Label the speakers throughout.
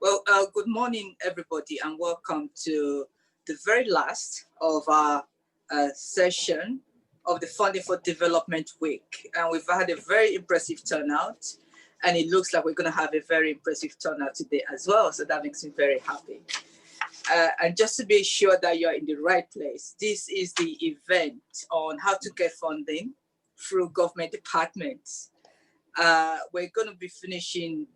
Speaker 1: Well, good morning, everybody, and welcome to the very last of our session of the Funding for Development Week. And we've had a very impressive turnout, and it looks like we're going to have a very impressive turnout today as well. So that makes me very happy. And just to be sure that you're in the right place, this is the event on how to get funding through government departments. We're going to be finishing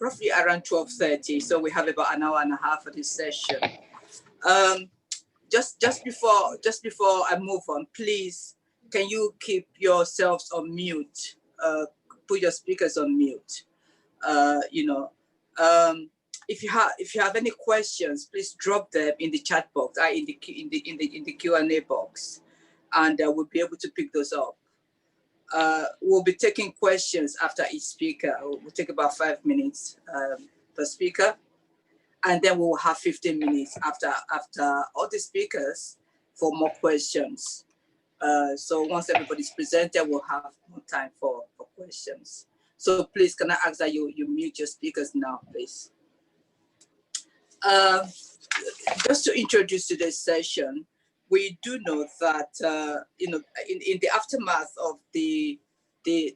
Speaker 1: roughly around 12:30, so we have about an hour and a half for this session. Just before I move on, please, can you keep yourselves on mute? Put your speakers on mute. If you have any questions, please drop them in the chat box, in the Q&A box, and we'll be able to pick those up. We'll be taking questions after each speaker. We'll take about 5 minutes per speaker, and then we'll have 15 minutes after all the speakers for more questions. So once everybody's presented, we'll have more time for questions. So please, can I ask that you mute your speakers now, please? Just to introduce today's session, we do know that in the aftermath of the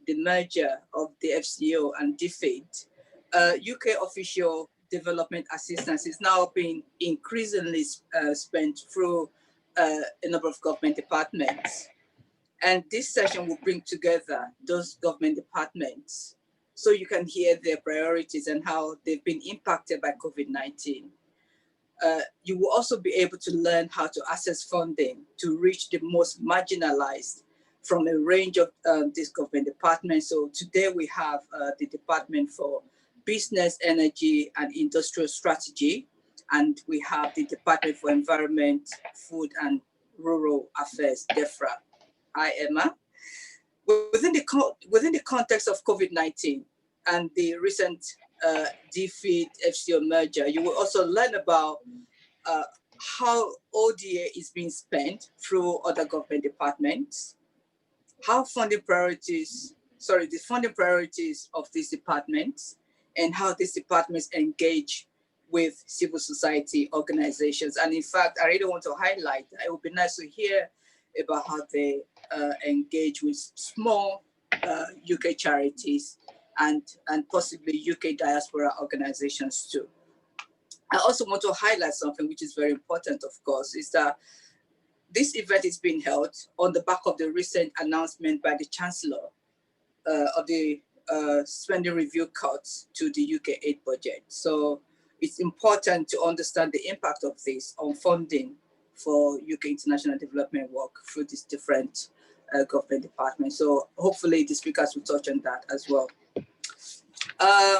Speaker 1: merger of the FCO and DFID, UK official development assistance is now being increasingly spent through a number of government departments. And this session will bring together those government departments so you can hear their priorities and how they've been impacted by COVID-19. You will also be able to learn how to access funding to reach the most marginalized from a range of these government departments. So today we have the Department for Business, Energy and Industrial Strategy, and we have the Department for Environment, Food and Rural Affairs, Debra. Hi, Emma. Within the context of COVID-19 and the recent DFID FCO merger, you will also learn about how ODA is being spent through other government departments, how the funding priorities of these departments, and how these departments engage with civil society organizations. And in fact, I really want to highlight that it would be nice to hear about how they engage with small UK charities and possibly UK diaspora organizations too. I also want to highlight something which is very important, of course, is that this event is being held on the back of the recent announcement by the Chancellor of the spending review cuts to the UK aid budget. So it's important to understand the impact of this on funding for UK international development work through these different government departments. So hopefully the speakers will touch on that as well. I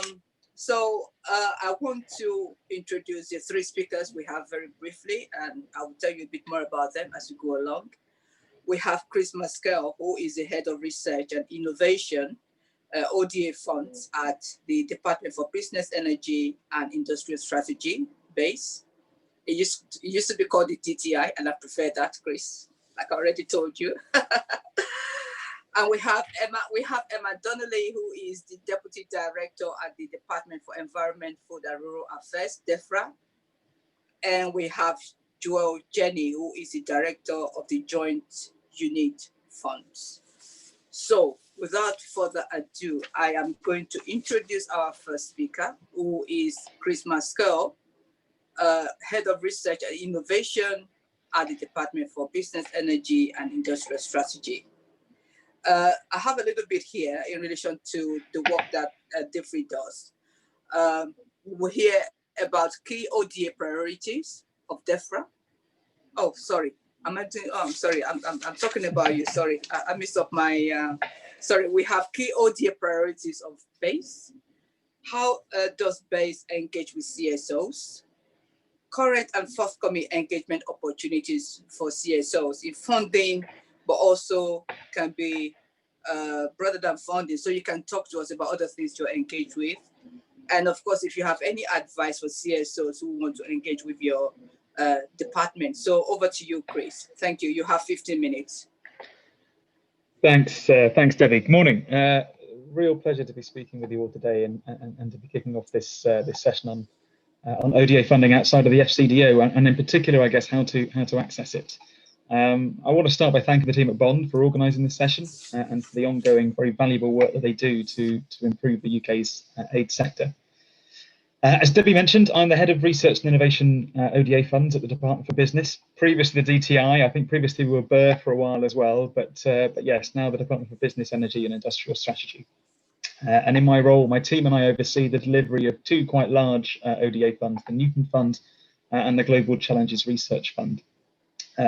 Speaker 1: want to introduce the three speakers we have very briefly, and I will tell you a bit more about them as we go along. We have Chris Maskell, who is the Head of Research and Innovation, ODA Funds at the Department for Business, Energy and Industrial Strategy, BASE. It used to be called the DTI, and I prefer that, Chris, like I already told you. And we have Emma Donnelly, who is the Deputy Director at the Department for Environment, Food and Rural Affairs, DEFRA. And we have Joel Jenny, who is the Director of the Joint Unit Funds. So without further ado, I am going to introduce our first speaker, who is Chris Maskell, Head of Research and Innovation at the Department for Business, Energy and Industrial Strategy. I have a little bit here in relation to the work that DFID does. We'll hear about key ODA priorities of DEFRA. Oh, sorry. I'm talking about you. Sorry, I messed up my. Sorry, we have key ODA priorities of BASE. How does BASE engage with CSOs? Current and forthcoming engagement opportunities for CSOs in funding, but also can be broader than funding. So you can talk to us about other things you're engaged with. And of course, if you have any advice for CSOs who want to engage with your department. So over to you, Chris. Thank you. You have 15 minutes.
Speaker 2: Thanks, Debbie. Good morning. real pleasure to be speaking with you all today and to be kicking off this this session on ODA funding outside of the FCDO, and in particular, I guess, how to access it. I want to start by thanking the team at Bond for organising this session and for the ongoing, very valuable work that they do to improve the UK's aid sector. As Debbie mentioned, I'm the Head of Research and Innovation ODA Funds at the Department for Business. Previously the DTI, I think previously we were BER for a while as well, but yes, now the Department for Business, Energy and Industrial Strategy. And in my role, my team and I oversee the delivery of two quite large ODA funds, the Newton Fund and the Global Challenges Research Fund.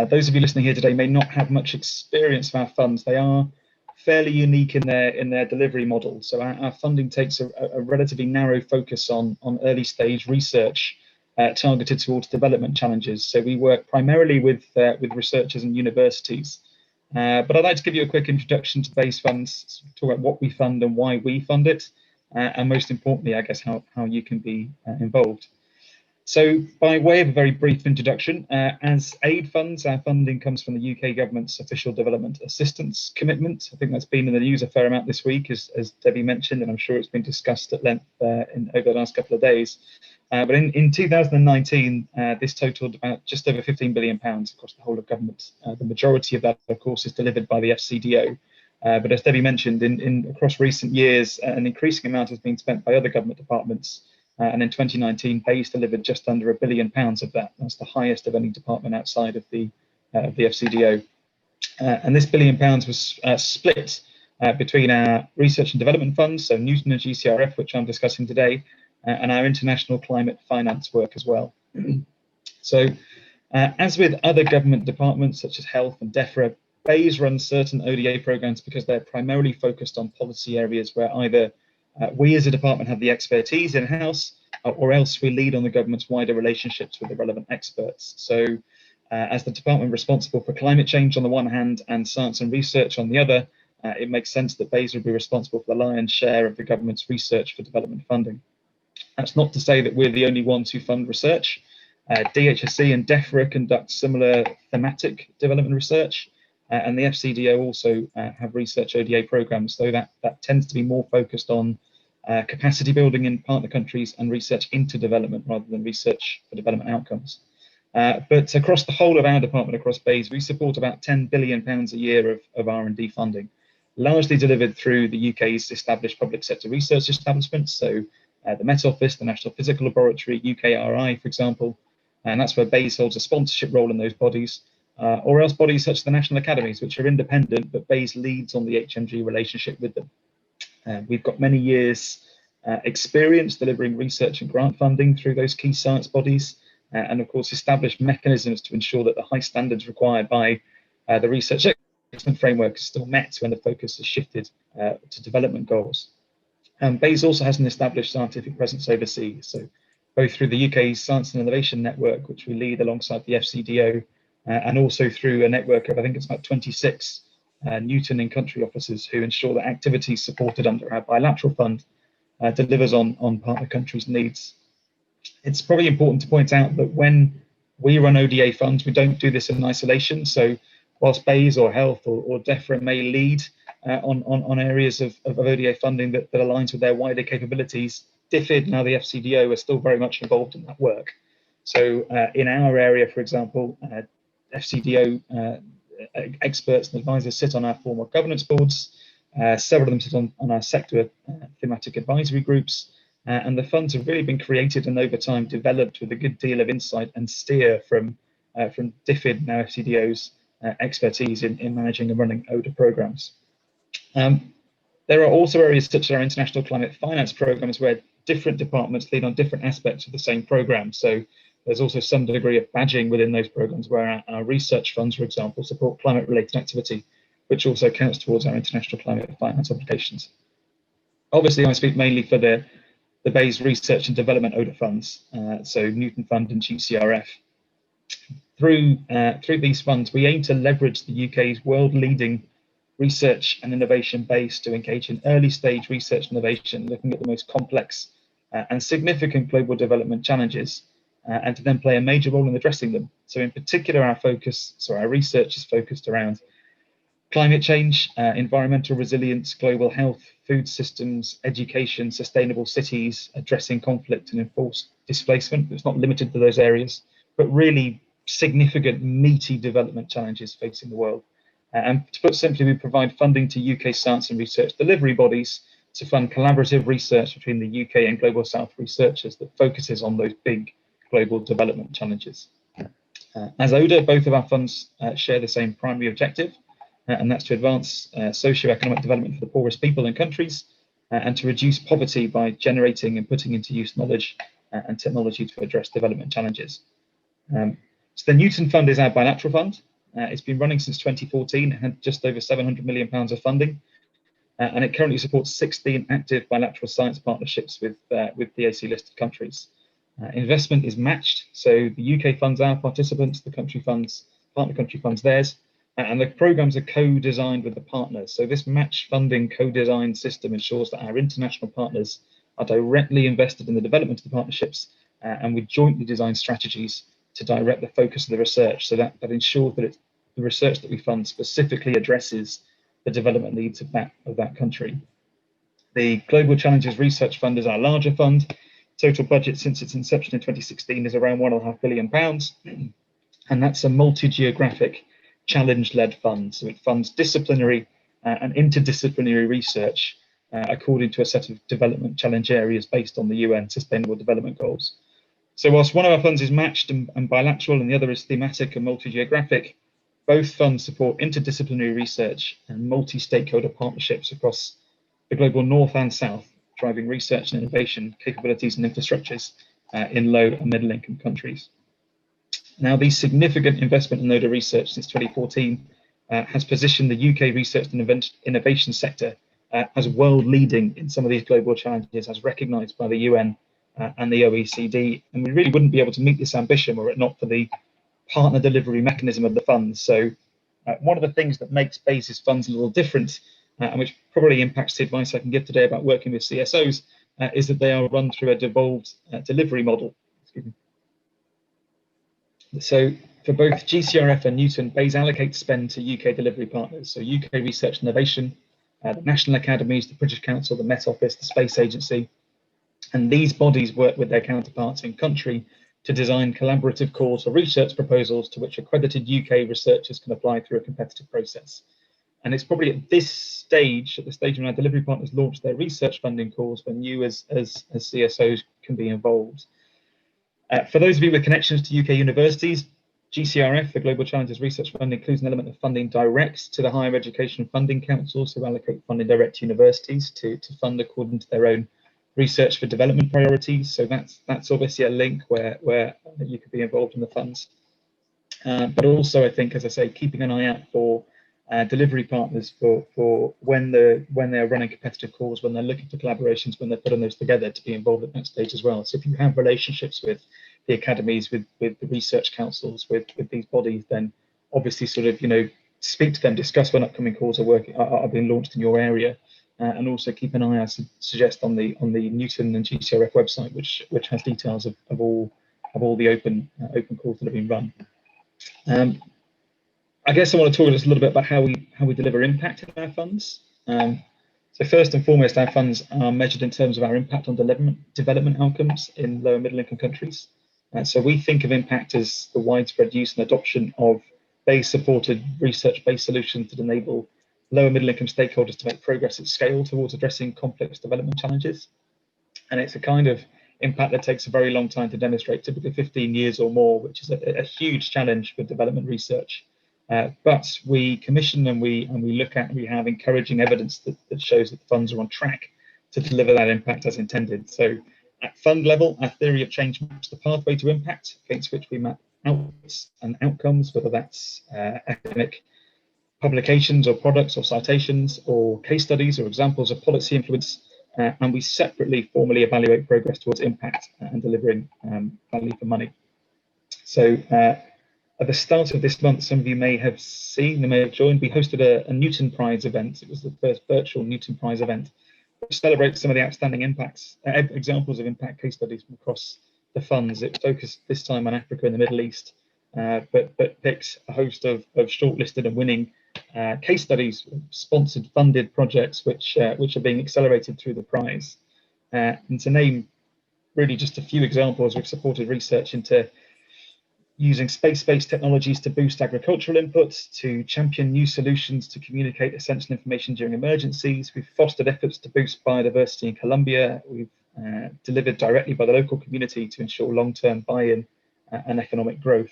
Speaker 2: Those of you listening here today may not have much experience of our funds. They are fairly unique in their delivery model. So our funding takes a relatively narrow focus on early stage research targeted towards development challenges. So we work primarily with researchers and universities. But I'd like to give you a quick introduction to BEIS funds, talk about what we fund and why we fund it, and most importantly, I guess, how you can be involved. So by way of a very brief introduction, as aid funds, our funding comes from the UK government's official development assistance commitment. I think that's been in the news a fair amount this week, as Debbie mentioned, and I'm sure it's been discussed at length over the last couple of days. But in 2019, this totaled about just over £15 billion across the whole of government. The majority of that, of course, is delivered by the FCDO. But as Debbie mentioned, across recent years, an increasing amount has been spent by other government departments. And in 2019, BEIS delivered just under £1 billion of that. That's the highest of any department outside of the FCDO. And this £1 billion was split between our research and development funds, so Newton and Gcrf, which I'm discussing today, and our international climate finance work as well. So as with other government departments such as health and DEFRA, BEIS runs certain ODA programs because they're primarily focused on policy areas where either we as a department have the expertise in-house, or else we lead on the government's wider relationships with the relevant experts. So as the department responsible for climate change on the one hand and science and research on the other, it makes sense that BEIS would be responsible for the lion's share of the government's research for development funding. That's not to say that we're the only ones who fund research. DHSC and DEFRA conduct similar thematic development research, and the FCDO also have research ODA programs, though that tends to be more focused on capacity building in partner countries and research into development rather than research for development outcomes. But across the whole of our department, across BEIS, we support about £10 billion a year of R&D funding, largely delivered through the UK's established public sector research establishments, so the Met Office, the National Physical Laboratory, UKRI, for example, and that's where BEIS holds a sponsorship role in those bodies, or else bodies such as the National Academies, which are independent, but BEIS leads on the HMG relationship with them. We've got many years experience delivering research and grant funding through those key science bodies, and of course established mechanisms to ensure that the high standards required by the research excellence framework is still met when the focus is shifted to development goals. BEIS also has an established scientific presence overseas, so both through the UK's Science and Innovation Network, which we lead alongside the FCDO, and also through a network of, I think it's about 26 Newton in-country officers who ensure that activities supported under our bilateral fund delivers on partner countries' needs. It's probably important to point out that when we run ODA funds, we don't do this in isolation. So whilst BEIS or health or DEFRA may lead on areas of ODA funding that aligns with their wider capabilities, DFID, now the FCDO, are still very much involved in that work. So in our area, for example, FCDO experts and advisors sit on our formal governance boards. Several of them sit on our sector thematic advisory groups, and the funds have really been created and over time developed with a good deal of insight and steer from DFID, now FCDO's expertise in managing and running ODA programs. There are also areas such as our international climate finance programs where different departments lead on different aspects of the same program. So there's also some degree of badging within those programs where our research funds, for example, support climate-related activity, which also counts towards our international climate finance obligations. Obviously, I speak mainly for the BEIS research and development ODA funds, so Newton Fund and GCRF. Through these funds, we aim to leverage the UK's world-leading research and innovation base to engage in early-stage research and innovation, looking at the most complex and significant global development challenges, and to then play a major role in addressing them. So in particular, our research is focused around climate change, environmental resilience, global health, food systems, education, sustainable cities, addressing conflict and enforced displacement. It's not limited to those areas, but really significant, meaty development challenges facing the world. And to put simply, we provide funding to UK science and research delivery bodies to fund collaborative research between the UK and Global South researchers that focuses on those big global development challenges. As ODA, both of our funds share the same primary objective, and that's to advance socio-economic development for the poorest people and countries, and to reduce poverty by generating and putting into use knowledge and technology to address development challenges. So the Newton Fund is our bilateral fund. It's been running since 2014, it had just over £700 million of funding, and it currently supports 16 active bilateral science partnerships with DAC listed countries. Investment is matched, so the UK funds our participants, the partner country funds theirs, and the programs are co-designed with the partners. So this match funding co-designed system ensures that our international partners are directly invested in the development of the partnerships, and we jointly design strategies to direct the focus of the research, so that ensures that the research that we fund specifically addresses the development needs of that country. The Global Challenges Research Fund is our larger fund. Total budget since its inception in 2016 is around £1.5 billion, and that's a multi-geographic challenge-led fund. So it funds disciplinary and interdisciplinary research according to a set of development challenge areas based on the UN Sustainable Development Goals. So whilst one of our funds is matched and bilateral and the other is thematic and multi-geographic, both funds support interdisciplinary research and multi-stakeholder partnerships across the global north and south, driving research and innovation capabilities and infrastructures in low and middle income countries. Now, the significant investment in ODA research since 2014 has positioned the UK research and innovation sector as world leading in some of these global challenges, as recognised by the UN and the OECD. And we really wouldn't be able to meet this ambition were it not for the partner delivery mechanism of the funds. So one of the things that makes BASIS funds a little different, and which probably impacts the advice I can give today about working with CSOs, is that they are run through a devolved delivery model. So for both GCRF and Newton, BASE allocates spend to UK delivery partners, so UK Research and Innovation, the National Academies, the British Council, the Met Office, the Space Agency, and these bodies work with their counterparts in country to design collaborative calls for research proposals to which accredited UK researchers can apply through a competitive process. And it's probably at this stage, when our delivery partners launch their research funding calls, when you as CSOs can be involved. For those of you with connections to UK universities, GCRF, the Global Challenges Research Fund, includes an element of funding direct to the Higher Education Funding Councils, who allocate funding direct to universities to fund according to their own research for development priorities. So that's obviously a link where you could be involved in the funds. But also, I think, as I say, keeping an eye out for delivery partners for when they're running competitive calls, when they're looking for collaborations, when they're putting those together, to be involved at that stage as well. So if you have relationships with the academies, with the research councils, with these bodies, then obviously sort of, speak to them, discuss when upcoming calls are being launched in your area, and also keep an eye, I suggest, on the Newton and GCRF website, which has details of all the open calls that have been run. I guess I want to talk just a little bit about how we deliver impact in our funds. So first and foremost, our funds are measured in terms of our impact on development outcomes in low and middle income countries. So we think of impact as the widespread use and adoption of BASE-supported research-based solutions that enable low and middle income stakeholders to make progress at scale towards addressing complex development challenges. And it's a kind of impact that takes a very long time to demonstrate, typically 15 years or more, which is a huge challenge for development research. But we commission and we look at, we have encouraging evidence that shows that the funds are on track to deliver that impact as intended. So at fund level, our theory of change maps the pathway to impact against which we map outputs and outcomes, whether that's academic publications or products or citations or case studies or examples of policy influence, and we separately formally evaluate progress towards impact and delivering value for money. So at the start of this month, some of you may have seen, they may have joined, we hosted a Newton Prize event. It was the first virtual Newton Prize event, which celebrates some of the outstanding examples of impact case studies from across the funds. It focused this time on Africa and the Middle East, but picked a host of shortlisted and winning case studies, sponsored, funded projects which are being accelerated through the prize. And to name really just a few examples, we've supported research into using space-based technologies to boost agricultural inputs, to champion new solutions to communicate essential information during emergencies. We've fostered efforts to boost biodiversity in Colombia. We've delivered directly by the local community to ensure long-term buy-in and economic growth.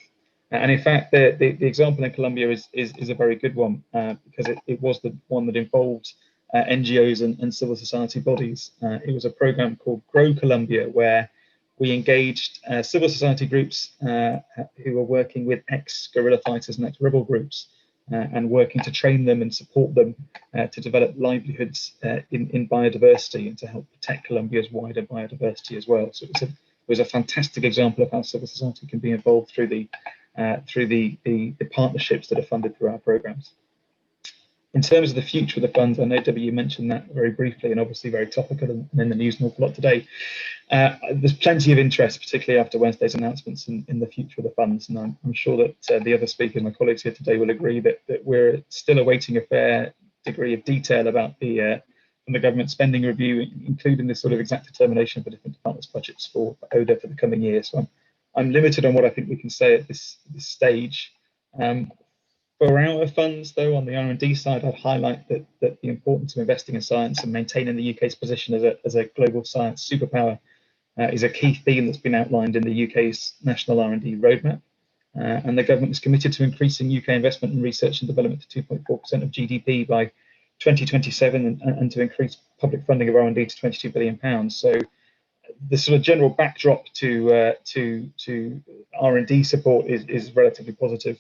Speaker 2: And in fact, the example in Colombia is a very good one because it was the one that involved NGOs and civil society bodies. It was a program called Grow Colombia, where we engaged civil society groups who were working with ex-guerrilla fighters and ex-rebel groups and working to train them and support them to develop livelihoods in biodiversity and to help protect Colombia's wider biodiversity as well. So it was a fantastic example of how civil society can be involved through the partnerships that are funded through our programs. In terms of the future of the funds, I know, Debbie, you mentioned that very briefly and obviously very topical and in the news an awful lot today. There's plenty of interest, particularly after Wednesday's announcements in the future of the funds. And I'm sure that the other speakers, my colleagues here today, will agree that we're still awaiting a fair degree of detail about the government spending review, including the sort of exact determination of the different departments' budgets for ODA for the coming year. So I'm limited on what I think we can say at this stage. For our funds, though, on the R&D side, I'd highlight that the importance of investing in science and maintaining the UK's position as a global science superpower is a key theme that's been outlined in the UK's National R&D Roadmap. And the government is committed to increasing UK investment in research and development to 2.4% of GDP by 2027 and to increase public funding of R&D to £22 billion. So the sort of general backdrop to R&D support is relatively positive.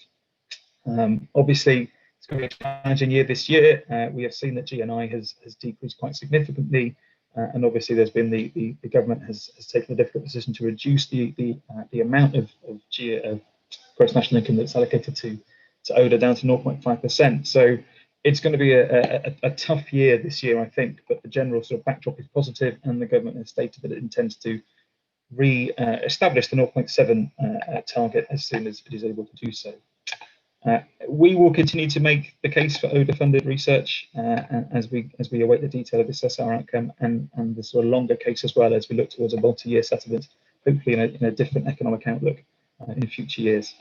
Speaker 2: Obviously, it's going to be a challenging year this year. We have seen that GNI has decreased quite significantly, and obviously there's been the government has taken a difficult decision to reduce the amount of gross national income that's allocated to ODA down to 0.5%. So it's going to be a tough year this year, I think, but the general sort of backdrop is positive, and the government has stated that it intends to re-establish the 0.7 target as soon as it is able to do so. We will continue to make the case for ODA-funded research as we await the detail of the SSR outcome and the sort of longer case as well as we look towards a multi-year settlement, hopefully in a different economic outlook in future years.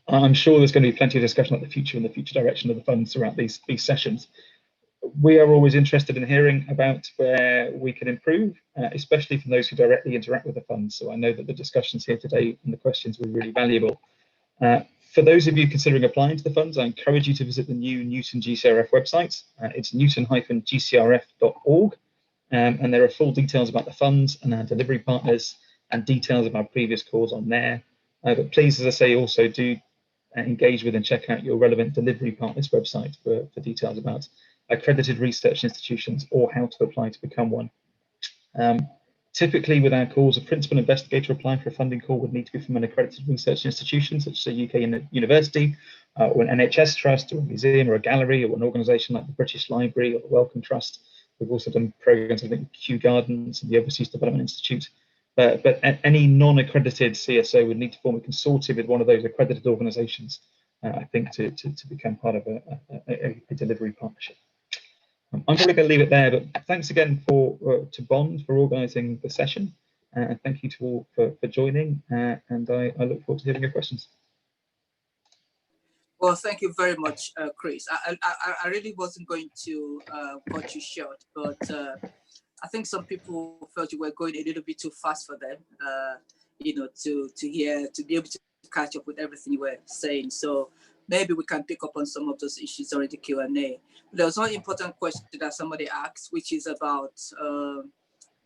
Speaker 2: I'm sure there's going to be plenty of discussion about the future and the future direction of the funds throughout these sessions. We are always interested in hearing about where we can improve, especially from those who directly interact with the funds. So I know that the discussions here today and the questions were really valuable. For those of you considering applying to the funds, I encourage you to visit the new Newton Gcrf website. It's newton-gcrf.org, and there are full details about the funds and our delivery partners and details of our previous calls on there. But please, as I say, also do engage with and check out your relevant delivery partners website for details about accredited research institutions or how to apply to become one. Typically, with our calls, a principal investigator applying for a funding call would need to be from an accredited research institution, such as a UK university, or an NHS trust, or a museum, or a gallery, or an organisation like the British Library or the Wellcome Trust. We've also done programmes, I think, Kew Gardens and the Overseas Development Institute. But any non-accredited CSO would need to form a consortium with one of those accredited organisations, I think, to become part of a delivery partnership. I'm probably going to leave it there, but thanks again to Bond for organising the session, and thank you to all for joining, and I look forward to hearing your questions.
Speaker 1: Well, thank you very much, Chris. I really wasn't going to cut you short, but I think some people felt you were going a little bit too fast for them, you know, to be able to catch up with everything you were saying. So maybe we can pick up on some of those issues during the Q&A. There was one important question that somebody asked, which is about,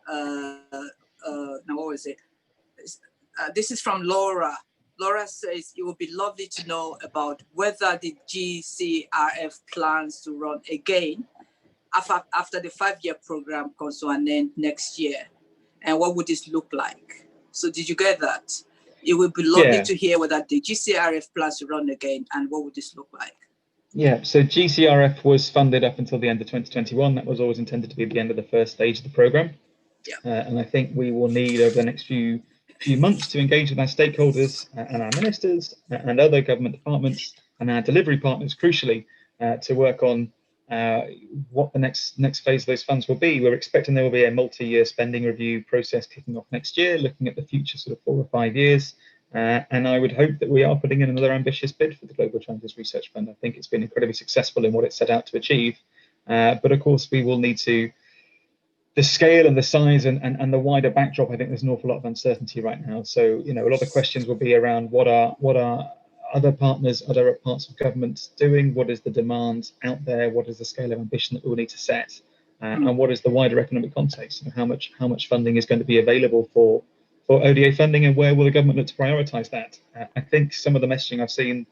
Speaker 1: now what was it? This is from Laura. Laura says, it would be lovely to know about whether the GCRF plans to run again after the 5-year program comes to an end next year. And what would this look like? So did you get that? It would be lovely to hear whether the GCRF plans to run again and what would this look like?
Speaker 2: Yeah, so GCRF was funded up until the end of 2021. That was always intended to be the end of the first stage of the program. Yeah. And I think we will need over the next few months to engage with our stakeholders and our ministers and other government departments and our delivery partners, crucially, to work on what the next phase of those funds will be. We're expecting there will be a multi-year spending review process kicking off next year, looking at the future sort of 4 or 5 years. And I would hope that we are putting in another ambitious bid for the Global Challenges Research Fund. I think it's been incredibly successful in what it set out to achieve. But of course, we will need to, the scale and the size and the wider backdrop, I think there's an awful lot of uncertainty right now. So, you know, a lot of questions will be around what are other partners, other parts of government doing? What is the demand out there? What is the scale of ambition that we will need to set? And what is the wider economic context? You know, how much funding is going to be available for ODA funding, and where will the government look to prioritise that? I think some of the messaging I've seen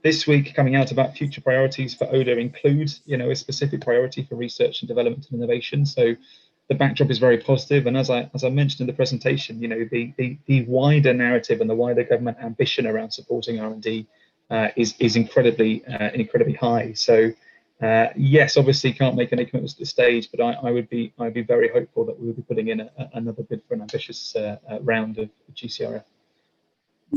Speaker 2: this week coming out about future priorities for ODA includes, you know, a specific priority for research and development and innovation. So the backdrop is very positive, and as I mentioned in the presentation, you know, the wider narrative and the wider government ambition around supporting R&D is incredibly high. So yes, obviously can't make any commitments at this stage, but I'd be very hopeful that we will be putting in another bid for an ambitious round of GCRF.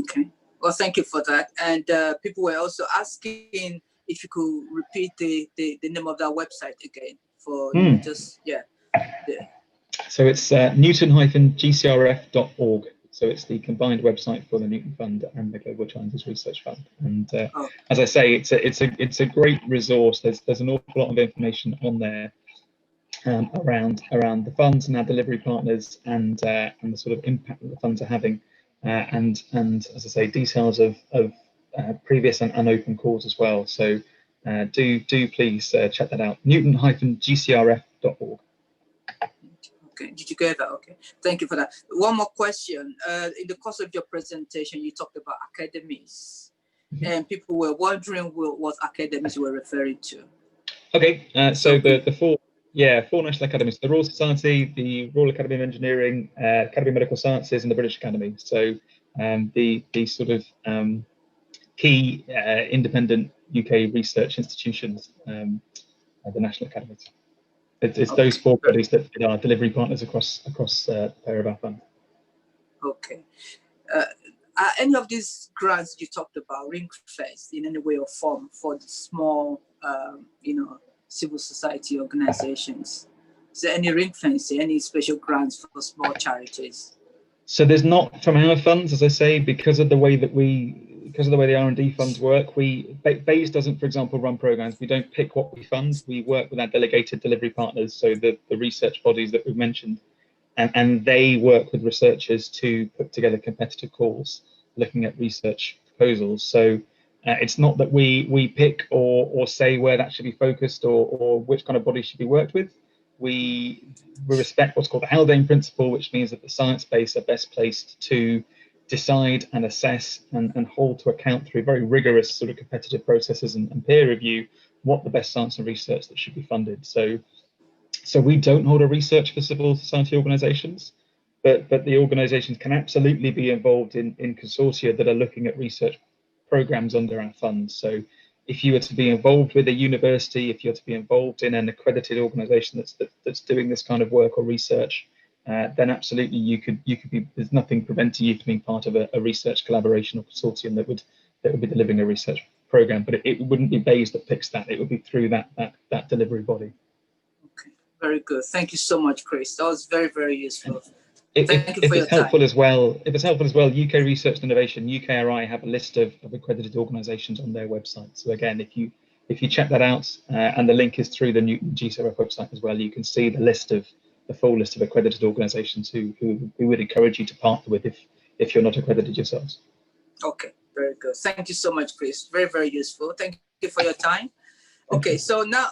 Speaker 1: Okay. Well, thank you for that. And people were also asking if you could repeat the name of that website again for just
Speaker 2: So it's newton-gcrf.org. So it's the combined website for the Newton Fund and the Global Challenges Research Fund. And as I say, it's a great resource. There's an awful lot of information on there around the funds and our delivery partners and the sort of impact that the funds are having, and as I say, details of previous and open calls as well. So do please check that out. newton-gcrf.org.
Speaker 1: Okay, did you get that? Okay, thank you for that. One more question. In the course of your presentation, you talked about academies, and people were wondering what academies you were referring to. Okay,
Speaker 2: so the four national academies: the Royal Society, the Royal Academy of Engineering, Academy of Medical Sciences, and the British Academy. So the sort of key independent UK research institutions, the national academies. It's those four bodies that are delivery partners across the pair of our fund.
Speaker 1: Okay. Are any of these grants you talked about ring-fenced in any way or form for the small, civil society organizations? Is there any ring-fencing, any special grants for small charities?
Speaker 2: So there's not from our funds, as I say, because of the way the R&D funds work. BASE doesn't, for example, run programs. We don't pick what we fund. We work with our delegated delivery partners, so the research bodies that we've mentioned, and they work with researchers to put together competitive calls looking at research proposals. So it's not that we pick or say where that should be focused or which kind of body should be worked with. We respect what's called the Haldane principle, which means that the science base are best placed to decide and assess and hold to account through very rigorous sort of competitive processes and peer review what the best science and research that should be funded. So we don't hold a research for civil society organizations, but the organizations can absolutely be involved in consortia that are looking at research programs under our funds. So if you were to be involved with a university, if you're to be involved in an accredited organization that's doing this kind of work or research, then absolutely you could be. There's nothing preventing you from being part of a research collaboration or consortium that would be delivering a research program. But it wouldn't be BASE that picks that. It would be through that delivery body.
Speaker 1: Okay, very good. Thank you so much, Chris. That was very, very useful.
Speaker 2: If it's helpful as well, UK Research and Innovation, UKRI, have a list of accredited organisations on their website. So again, if you check that out, and the link is through the Newton Gcrf website as well, you can see the full list of accredited organisations who we would encourage you to partner with if you're not accredited yourselves.
Speaker 1: Okay, very good. Thank you so much, Chris. Very, very useful. Thank you for your time. Okay, so now,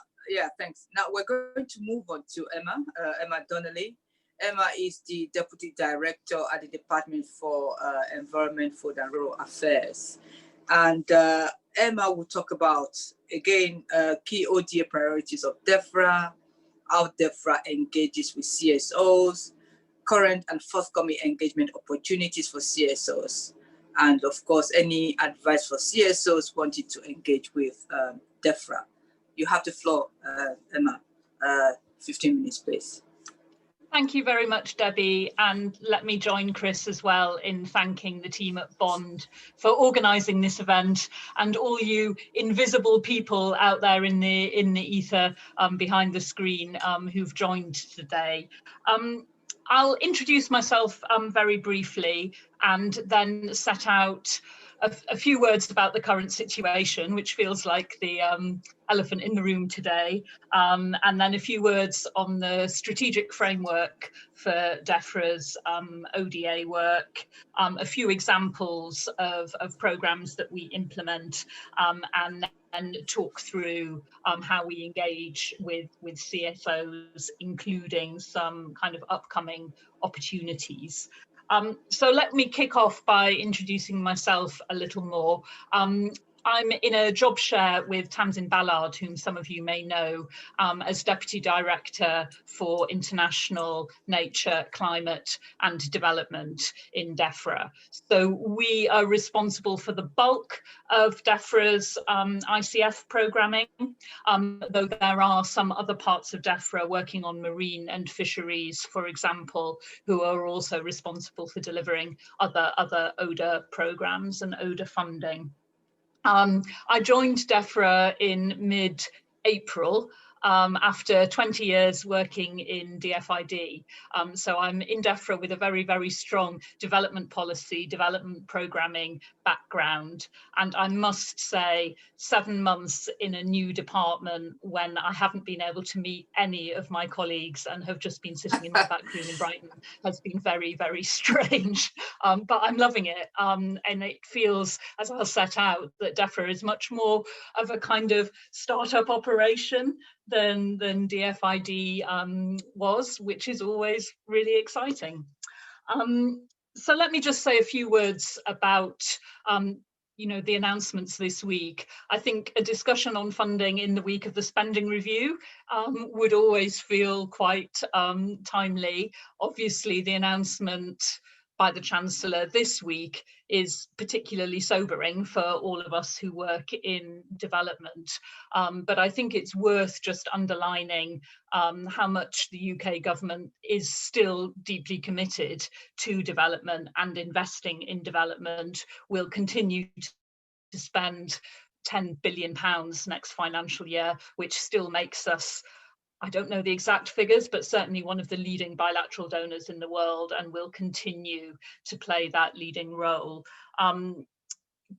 Speaker 1: thanks. Now we're going to move on to Emma Donnelly. Emma is the Deputy Director at the Department for Environment, Food and Rural Affairs. And Emma will talk about, again, key ODA priorities of DEFRA, how DEFRA engages with CSOs, current and forthcoming engagement opportunities for CSOs, and of course, any advice for CSOs wanting to engage with DEFRA. You have the floor, Emma. 15 minutes, please.
Speaker 3: Thank you very much, Debbie, and let me join Chris as well in thanking the team at Bond for organising this event, and all you invisible people out there in the ether behind the screen who've joined today. I'll introduce myself very briefly and then set out a few words about the current situation, which feels like the elephant in the room today, and then a few words on the strategic framework for DEFRA's ODA work, a few examples of programmes that we implement, and talk through how we engage with CFOs, including some kind of upcoming opportunities. So let me kick off by introducing myself a little more. I'm in a job share with Tamsin Ballard, whom some of you may know, as Deputy Director for International Nature, Climate and Development in DEFRA. So we are responsible for the bulk of DEFRA's ICF programming, though there are some other parts of DEFRA working on marine and fisheries, for example, who are also responsible for delivering other ODA programs and ODA funding. I joined DEFRA in mid-April after 20 years working in DFID. So I'm in DEFRA with a very, very strong development policy, development programming background. And I must say, 7 months in a new department when I haven't been able to meet any of my colleagues and have just been sitting in my back room in Brighton has been very, very strange. But I'm loving it. And it feels, as I'll set out, that DEFRA is much more of a kind of startup operation than DFID was, which is always really exciting. So let me just say a few words about the announcements this week. I think a discussion on funding in the week of the spending review would always feel quite timely. Obviously, the announcement by the Chancellor this week is particularly sobering for all of us who work in development. But I think it's worth just underlining how much the UK government is still deeply committed to development and investing in development. Will continue to spend £10 billion next financial year, which still makes us, I don't know the exact figures, but certainly one of the leading bilateral donors in the world, and will continue to play that leading role.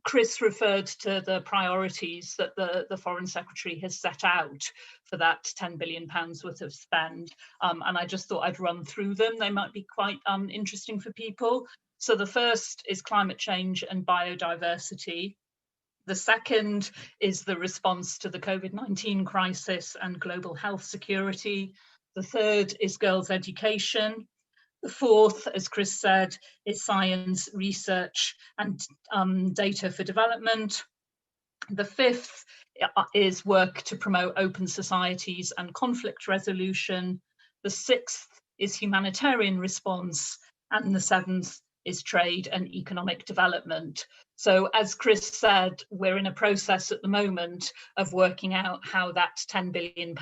Speaker 3: Chris referred to the priorities that the Foreign Secretary has set out for that £10 billion worth of spend. And I just thought I'd run through them. They might be quite interesting for people. So the first is climate change and biodiversity. The second is the response to the COVID-19 crisis and global health security. The third is girls' education. The fourth, as Chris said, is science, research and data for development. The fifth is work to promote open societies and conflict resolution. The sixth is humanitarian response. And the seventh is trade and economic development. So as Chris said, we're in a process at the moment of working out how that £10 billion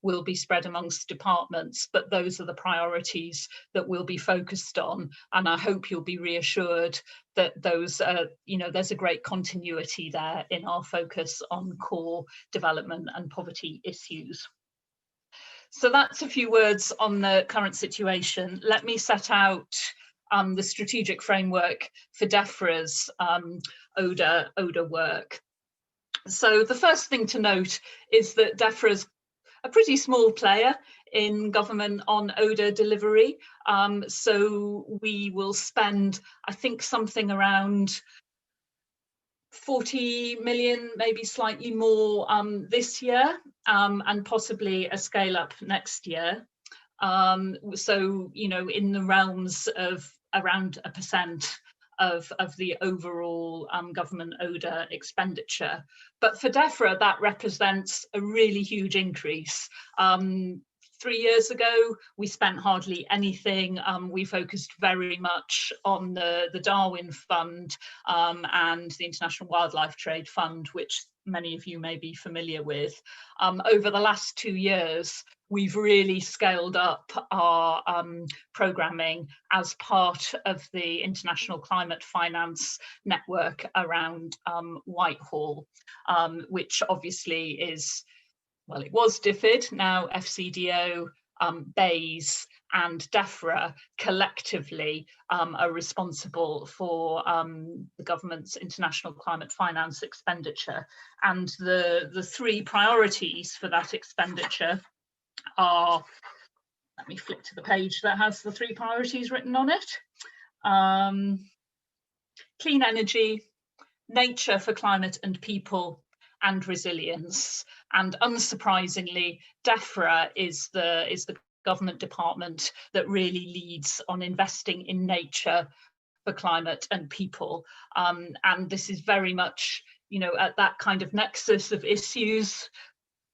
Speaker 3: will be spread amongst departments, but those are the priorities that we'll be focused on. And I hope you'll be reassured that those, there's a great continuity there in our focus on core development and poverty issues. So that's a few words on the current situation. Let me set out the strategic framework for DEFRA's ODA work. So the first thing to note is that DEFRA's a pretty small player in government on ODA delivery. So we will spend, I think, something around 40 million, maybe slightly more this year, and possibly a scale up next year. So, in the realms of around 1% of the overall government ODA expenditure. But for DEFRA, that represents a really huge increase. 3 years ago, we spent hardly anything. We focused very much on the Darwin Fund and the International Wildlife Trade Fund, which many of you may be familiar with. Over the last 2 years, we've really scaled up our programming as part of the International Climate Finance Network around Whitehall, which obviously is, well, it was DFID, now FCDO, BEIS and Debra collectively are responsible for the government's international climate finance expenditure. And the 3 priorities for that expenditure are, let me flick to the page that has the 3 priorities written on it. Clean energy, nature for climate and people, and resilience. And unsurprisingly, DEFRA is the government department that really leads on investing in nature for climate and people. And this is very much, you know, at that kind of nexus of issues.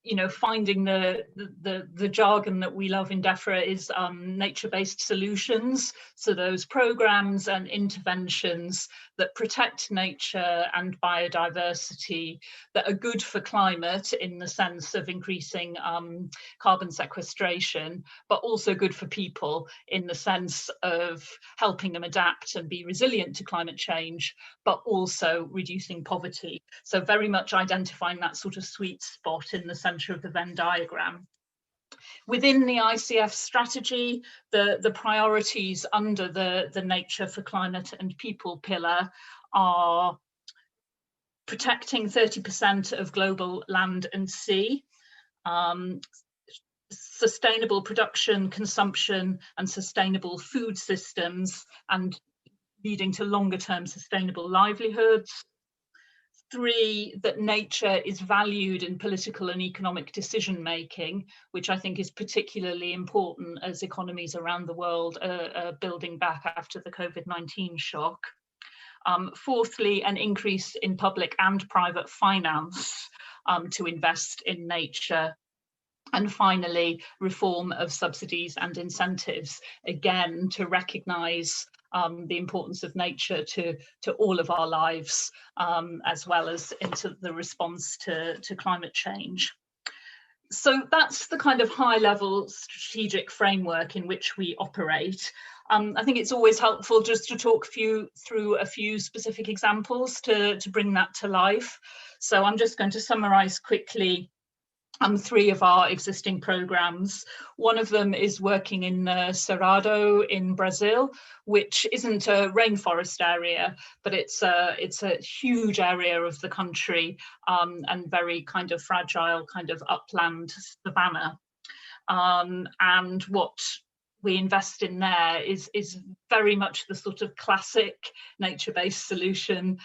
Speaker 3: You know, finding the jargon that we love in DEFRA is nature-based solutions. So those programs and interventions that protect nature and biodiversity, that are good for climate in the sense of increasing carbon sequestration, but also good for people in the sense of helping them adapt and be resilient to climate change, but also reducing poverty. So very much identifying that sort of sweet spot in the centre of the Venn diagram. Within the ICF strategy, the priorities under the nature for climate and people pillar are protecting 30% of global land and sea, sustainable production, consumption and sustainable food systems, and leading to longer term sustainable livelihoods. 3, that nature is valued in political and economic decision making, which I think is particularly important as economies around the world are building back after the COVID-19 shock. 4thly, an increase in public and private finance to invest in nature. And finally, reform of subsidies and incentives, again, to recognise the importance of nature to all of our lives, as well as into the response to climate change. So that's the kind of high level strategic framework in which we operate. I think it's always helpful just to talk through a few specific examples to bring that to life. So I'm just going to summarise quickly 3 of our existing programs. One of them is working in Cerrado in Brazil, which isn't a rainforest area, but it's a huge area of the country and very kind of fragile kind of upland savanna. And what we invest in there is very much the sort of classic nature-based solution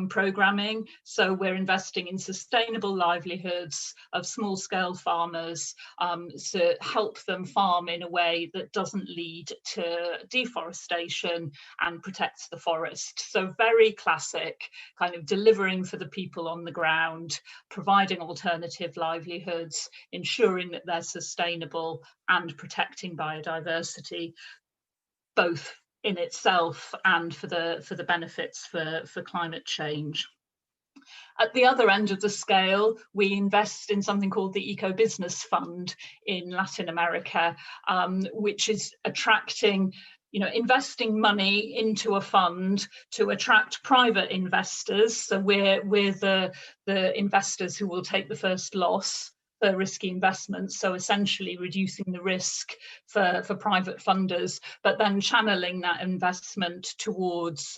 Speaker 3: programming. So we're investing in sustainable livelihoods of small-scale farmers to help them farm in a way that doesn't lead to deforestation and protects the forest. So very classic, kind of delivering for the people on the ground, providing alternative livelihoods, ensuring that they're sustainable and protecting biodiversity, both in itself and for the benefits for climate change. At the other end of the scale, we invest in something called the Eco Business Fund in Latin America, which is attracting, investing money into a fund to attract private investors. So we're the investors who will take the first loss for risky investments, so essentially reducing the risk for private funders, but then channeling that investment towards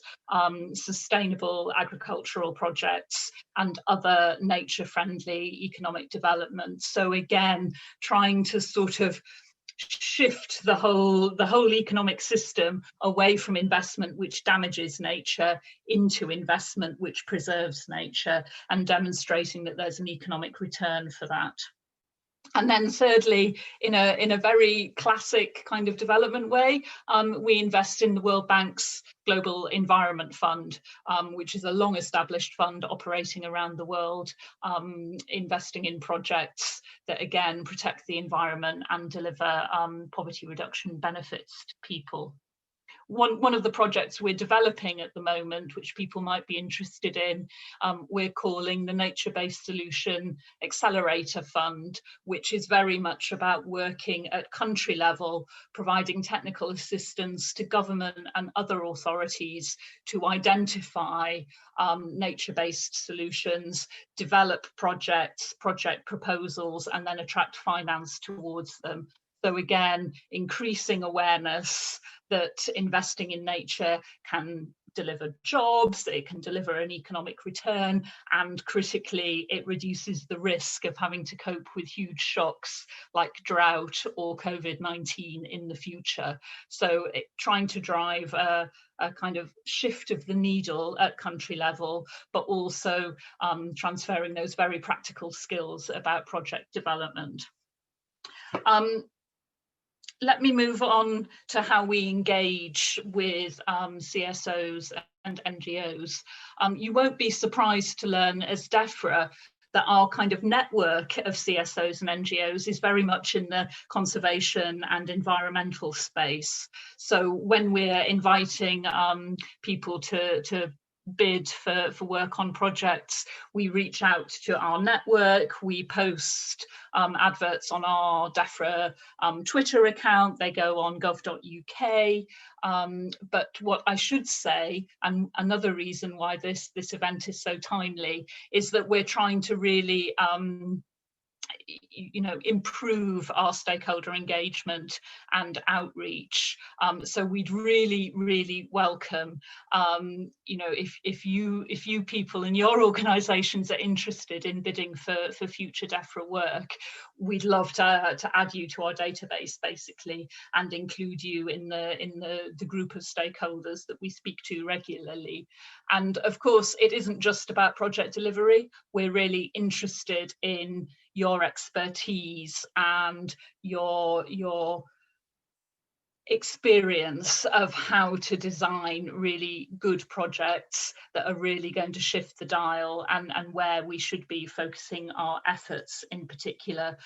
Speaker 3: sustainable agricultural projects and other nature-friendly economic development. So again, trying to sort of shift the whole economic system away from investment which damages nature into investment which preserves nature, and demonstrating that there's an economic return for that. And then thirdly, in a very classic kind of development way, we invest in the World Bank's Global Environment Fund, which is a long established fund operating around the world, investing in projects that again protect the environment and deliver poverty reduction benefits to people. one of the projects we're developing at the moment, which people might be interested in, we're calling the Nature-Based Solution Accelerator Fund, which is very much about working at country level, providing technical assistance to government and other authorities to identify nature-based solutions, develop projects, project proposals, and then attract finance towards them. So again, increasing awareness that investing in nature can deliver jobs, it can deliver an economic return, and critically, it reduces the risk of having to cope with huge shocks like drought or COVID-19 in the future. So trying to drive a kind of shift of the needle at country level, but also transferring those very practical skills about project development. Let me move on to how we engage with CSOs and NGOs. You won't be surprised to learn as DEFRA that our kind of network of CSOs and NGOs is very much in the conservation and environmental space. So when we're inviting people to bid for work on projects, we reach out to our network, we post adverts on our DEFRA Twitter account, they go on gov.uk, but what I should say, and another reason why this event is so timely, is that we're trying to really improve our stakeholder engagement and outreach. So we'd really welcome, if you people in your organisations are interested in bidding for future DEFRA work, we'd love to add you to our database basically and include you in the group of stakeholders that we speak to regularly. And of course, it isn't just about project delivery. We're really interested in your expertise and your experience of how to design really good projects that are really going to shift the dial, and where we should be focusing our efforts in particular.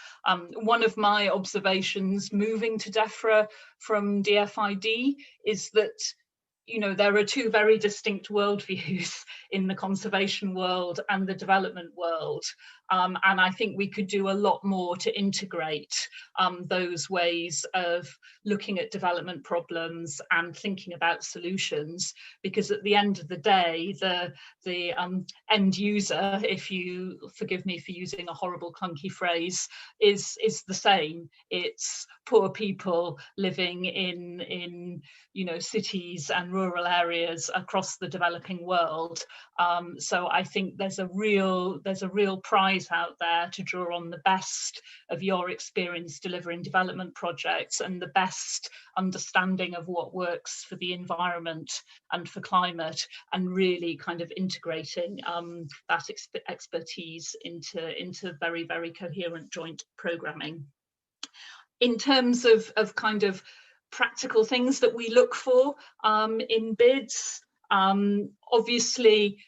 Speaker 3: One of my observations moving to DEFRA from DFID is that there are two very distinct worldviews in the conservation world and the development world. And I think we could do a lot more to integrate those ways of looking at development problems and thinking about solutions, because at the end of the day, the end user, if you forgive me for using a horrible clunky phrase, is the same. It's poor people living in cities and rural areas across the developing world. So I think there's a real prize out there to draw on the best of your experience delivering development projects and the best understanding of what works for the environment and for climate, and really kind of integrating that expertise into very coherent joint programming. In terms of kind of practical things that we look for in bids, obviously,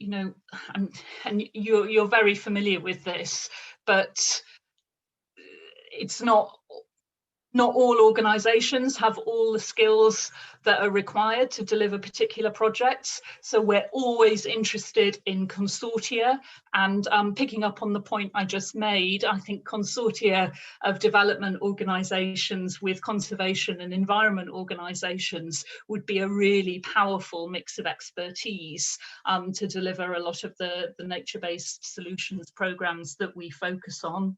Speaker 3: and you're very familiar with this, but it's not all organisations have all the skills that are required to deliver particular projects. So we're always interested in consortia, and picking up on the point I just made, I think consortia of development organisations with conservation and environment organisations would be a really powerful mix of expertise to deliver a lot of the nature-based solutions programmes that we focus on.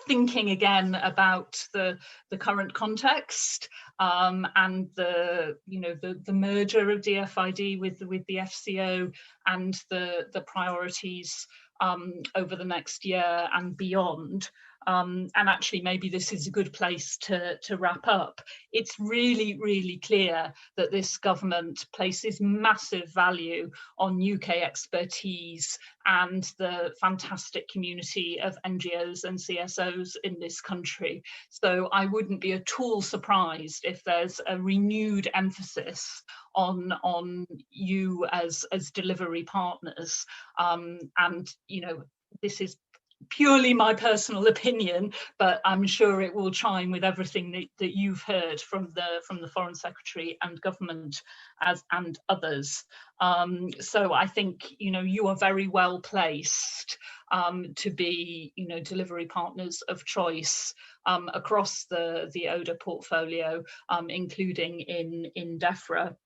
Speaker 3: Thinking again about the current context and the merger of DFID with the FCO and the priorities over the next year and beyond. And actually, maybe this is a good place to wrap up. It's really clear that this government places massive value on UK expertise and the fantastic community of NGOs and CSOs in this country. So I wouldn't be at all surprised if there's a renewed emphasis on you as delivery partners. And this is purely my personal opinion, but I'm sure it will chime with everything that you've heard from the Foreign Secretary and government and others. So I think, you know, you are very well placed to be, you know, delivery partners of choice across the ODA portfolio, including in DEFRA.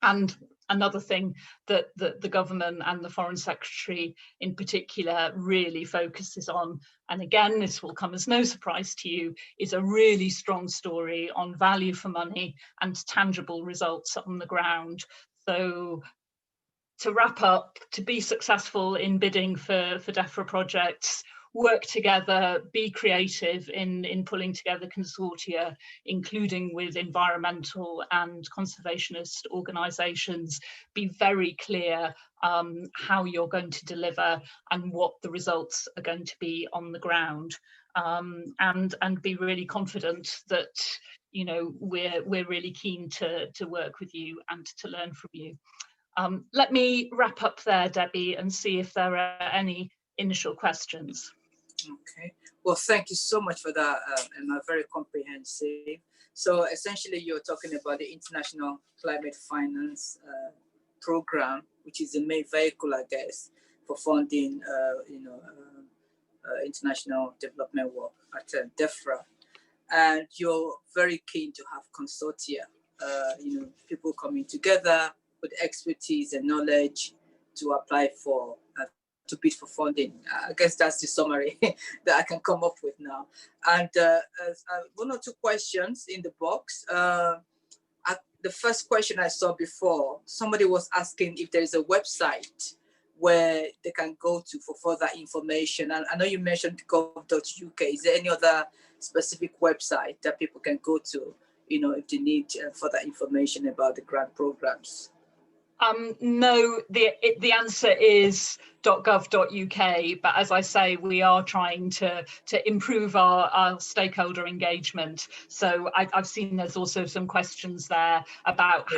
Speaker 3: And another thing that the government and the Foreign Secretary in particular really focuses on, and again, this will come as no surprise to you, is a really strong story on value for money and tangible results on the ground. So to wrap up, to be successful in bidding for DEFRA projects, work together, be creative in pulling together consortia, including with environmental and conservationist organisations, be very clear how you're going to deliver and what the results are going to be on the ground, and be really confident that, you know, we're really keen to work with you and to learn from you. Let me wrap up there, Debbie, and see if there are any initial questions.
Speaker 1: Okay, well, thank you so much for that, Emma, very comprehensive. So essentially you're talking about the International Climate Finance Program, which is the main vehicle, I guess, for funding, international development work at DEFRA. And you're very keen to have consortia, you know, people coming together with expertise and knowledge to apply for to bid for funding. I guess that's the summary that I can come up with now. And one or two questions in the box. The first question I saw before, somebody was asking if there is a website where they can go to for further information. And I know you mentioned gov.uk. Is there any other specific website that people can go to, you know, if they need further information about the grant programs?
Speaker 3: No, the answer is .gov.uk, but as I say, we are trying to improve our stakeholder engagement. So I've seen there's also some questions there about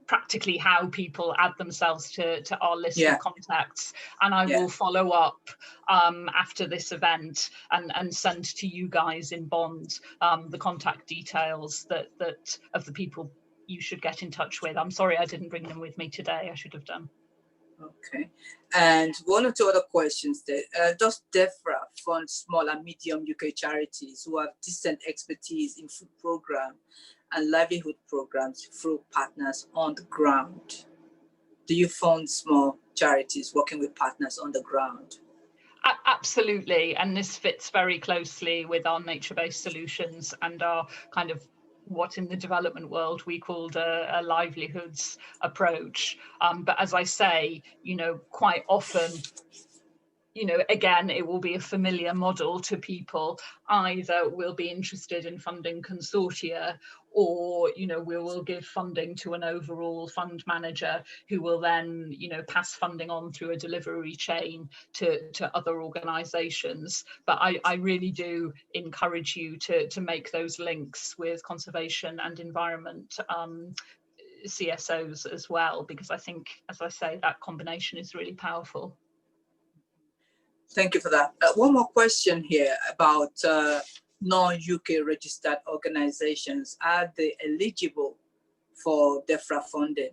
Speaker 3: practically how people add themselves to our list of contacts, and I will follow up after this event and send to you guys in Bond the contact details that of the people you should get in touch with. I'm sorry I didn't bring them with me today. I should have done.
Speaker 1: Okay. And one or two other questions there. Does DEFRA fund small and medium UK charities who have decent expertise in food program and livelihood programs through partners on the ground? Do you fund small charities working with partners on the ground?
Speaker 3: Absolutely. And this fits very closely with our nature-based solutions and our kind of what in the development world we called a livelihoods approach. But as I say, you know, quite often, you know, again, it will be a familiar model to people. Either we'll be interested in funding consortia, or, you know, we will give funding to an overall fund manager who will then, you know, pass funding on through a delivery chain to other organisations. But I really do encourage you to make those links with conservation and environment CSOs as well, because I think, as I say, that combination is really powerful.
Speaker 1: Thank you for that. One more question here about non-UK registered organizations. Are they eligible for DEFRA funding?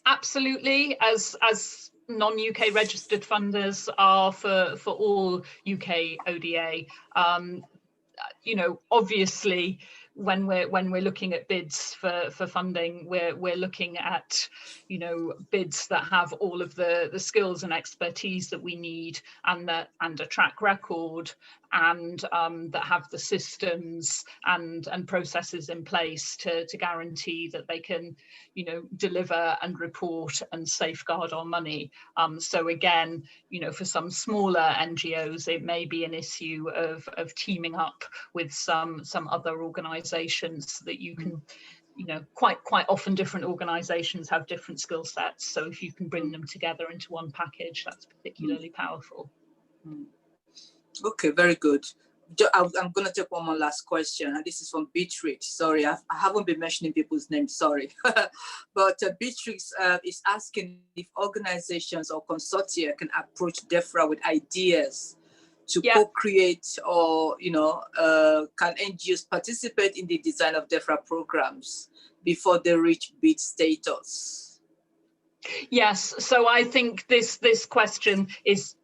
Speaker 3: Absolutely, as non-UK registered funders are for all UK ODA. You know, obviously, when we're looking at bids for funding, we're looking at, you know, bids that have all of the skills and expertise that we need, and a track record, and that have the systems and processes in place to guarantee that they can, you know, deliver and report and safeguard our money. So again, you know, for some smaller NGOs, it may be an issue of teaming up with some other organisations that you can, you know, quite often different organisations have different skill sets. So if you can bring them together into one package, that's particularly powerful.
Speaker 1: Okay, very good. I'm going to take one more last question, and this is from Beatrix. Sorry, I haven't been mentioning people's names, sorry. But Beatrix is asking if organizations or consortia can approach DEFRA with ideas to co-create, or, can NGOs participate in the design of DEFRA programs before they reach bid status?
Speaker 3: Yes, so I think this question is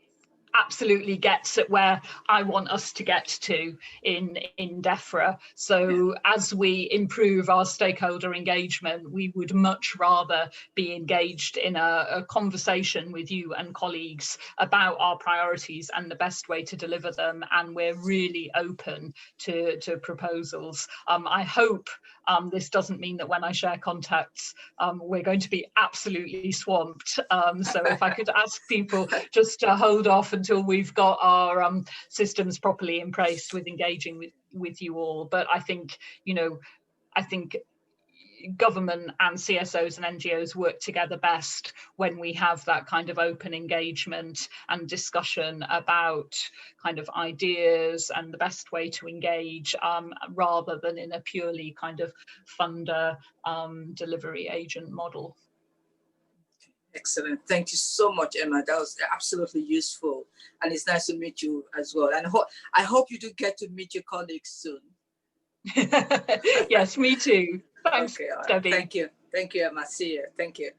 Speaker 3: absolutely gets at where I want us to get to in DEFRA. So as we improve our stakeholder engagement, we would much rather be engaged in a conversation with you and colleagues about our priorities and the best way to deliver them. And we're really open to proposals. I hope this doesn't mean that when I share contacts, we're going to be absolutely swamped. So if I could ask people just to hold off until we've got our systems properly in place with engaging with you all. But I think, I think government and CSOs and NGOs work together best when we have that kind of open engagement and discussion about kind of ideas and the best way to engage, rather than in a purely kind of funder delivery agent model.
Speaker 1: Excellent. Thank you so much, Emma. That was absolutely useful. And it's nice to meet you as well. And I hope you do get to meet your colleagues soon.
Speaker 3: Yes, me too. Thanks,
Speaker 1: okay, right.
Speaker 3: Debbie.
Speaker 1: Thank you. Thank you, Emma. See you. Thank you.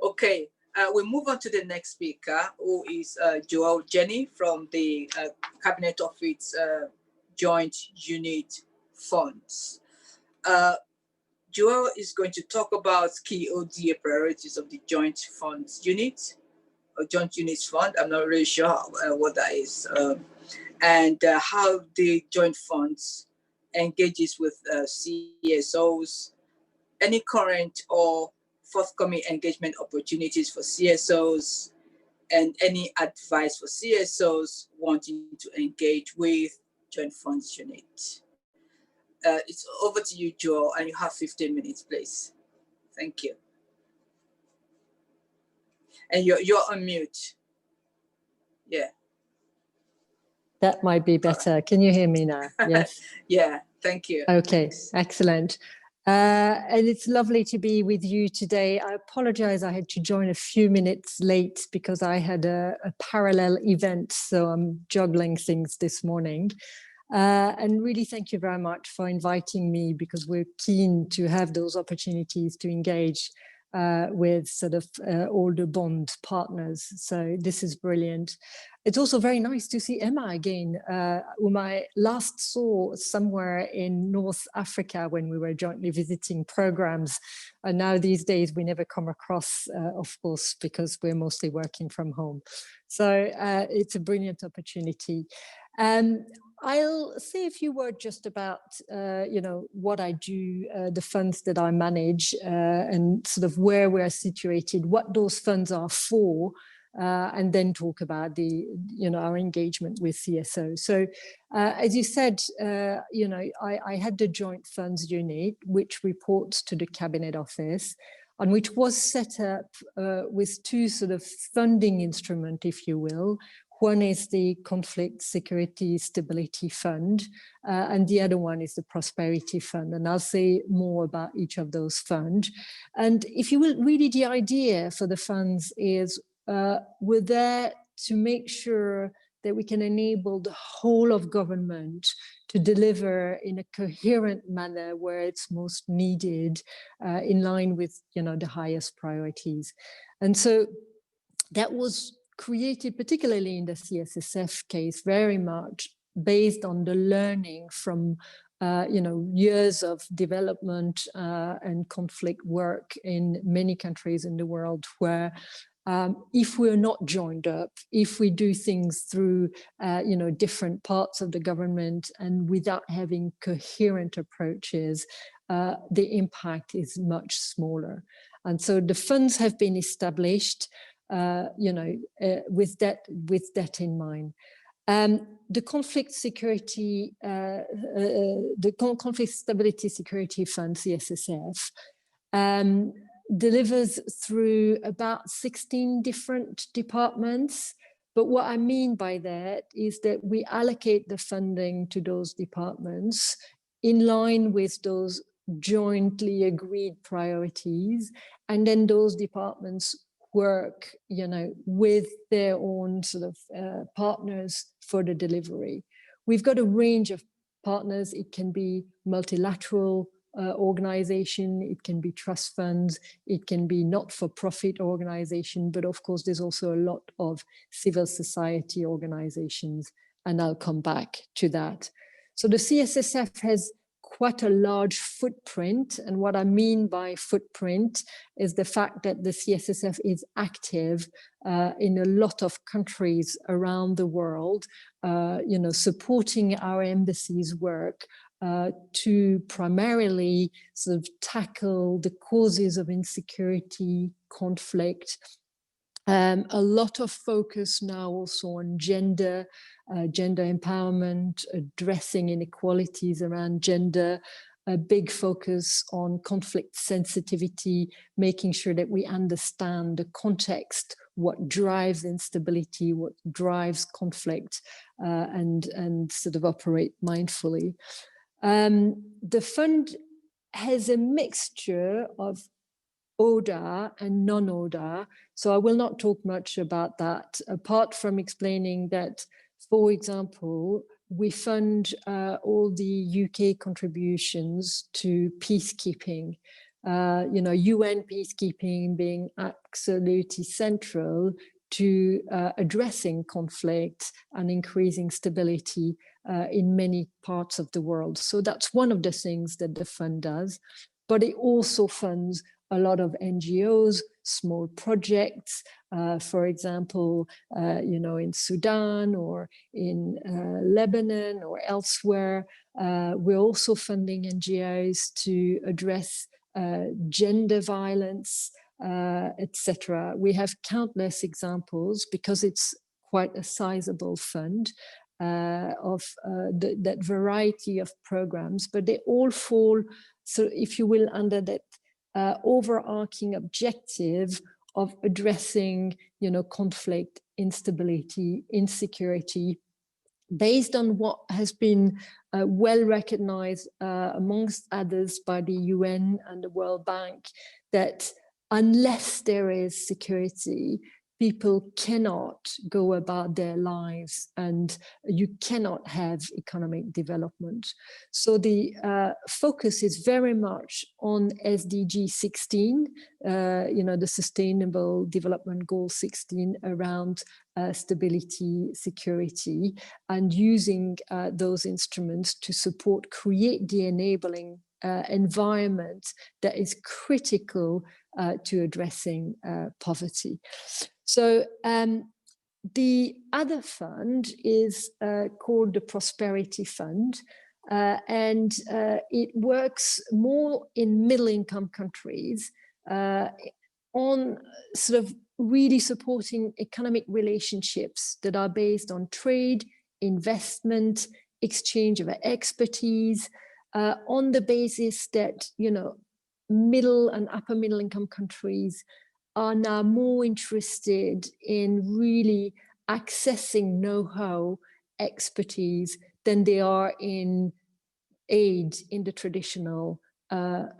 Speaker 1: Okay, we move on to the next speaker, who is Joel Jenny from the Cabinet Office Joint Unit Funds. Joel is going to talk about key ODA priorities of the Joint Funds Unit, or Joint Units Fund. I'm not really sure what that is, and how the Joint Funds engages with CSOs, any current or forthcoming engagement opportunities for CSOs, and any advice for CSOs wanting to engage with Joint Funds Unit. It's over to you, Joel, and you have 15 minutes, please. Thank you. And you're on mute. Yeah.
Speaker 4: That might be better. Can you hear me now? Yes.
Speaker 1: Yeah, thank you.
Speaker 4: Okay, excellent. And it's lovely to be with you today. I apologize, I had to join a few minutes late because I had a parallel event, so I'm juggling things this morning. And really thank you very much for inviting me, because we're keen to have those opportunities to engage with sort of all the bond partners. So this is brilliant. It's also very nice to see Emma again, whom I last saw somewhere in North Africa when we were jointly visiting programs. And now these days we never come across, of course, because we're mostly working from home. So it's a brilliant opportunity. I'll say a few words just about, what I do, the funds that I manage, and sort of where we're situated, what those funds are for, and then talk about the, our engagement with CSO. So, as you said, I had the Joint Funds Unit, which reports to the Cabinet Office, and which was set up with two sort of funding instruments, if you will. One is the Conflict, Security, Stability Fund, and the other one is the Prosperity Fund. And I'll say more about each of those funds. And if you will, really the idea for the funds is we're there to make sure that we can enable the whole of government to deliver in a coherent manner where it's most needed, in line with, the highest priorities. And so that was created, particularly in the CSSF case, very much based on the learning from years of development and conflict work in many countries in the world, where if we're not joined up, if we do things through different parts of the government and without having coherent approaches, the impact is much smaller. And so the funds have been established with that in mind. The Conflict Security, the Conflict Stability Security Fund, CSSF, delivers through about 16 different departments, But what I mean by that is that we allocate the funding to those departments in line with those jointly agreed priorities, and then those departments work, with their own sort of partners for the delivery. We've got a range of partners. It can be multilateral organization, it can be trust funds, it can be not-for-profit organization, but of course there's also a lot of civil society organizations, and I'll come back to that. So the CSSF has quite a large footprint, and what I mean by footprint is the fact that the CSSF is active in a lot of countries around the world, supporting our embassies' work to primarily sort of tackle the causes of insecurity, conflict. A lot of focus now also on gender empowerment, addressing inequalities around gender, a big focus on conflict sensitivity, making sure that we understand the context, what drives instability, what drives conflict, and sort of operate mindfully. The fund has a mixture of ODA and non-ODA, so I will not talk much about that, apart from explaining that, for example, we fund all the UK contributions to peacekeeping, UN peacekeeping being absolutely central to addressing conflict and increasing stability in many parts of the world. So that's one of the things that the fund does, but it also funds a lot of NGOs, small projects, for example, in Sudan or in Lebanon or elsewhere. We're also funding NGOs to address gender violence, etc. We have countless examples because it's quite a sizable fund of that variety of programs, but they all fall, so if you will, under that overarching objective of addressing, conflict, instability, insecurity, based on what has been well recognized amongst others by the UN and the World Bank, that unless there is security, people cannot go about their lives and you cannot have economic development. So the focus is very much on SDG 16, the Sustainable Development Goal 16 around stability, security, and using those instruments to create the enabling environment that is critical to addressing poverty. So the other fund is called the Prosperity Fund, and it works more in middle-income countries on sort of really supporting economic relationships that are based on trade, investment, exchange of expertise, on the basis that, middle and upper middle income countries are now more interested in really accessing know-how, expertise, than they are in aid in the traditional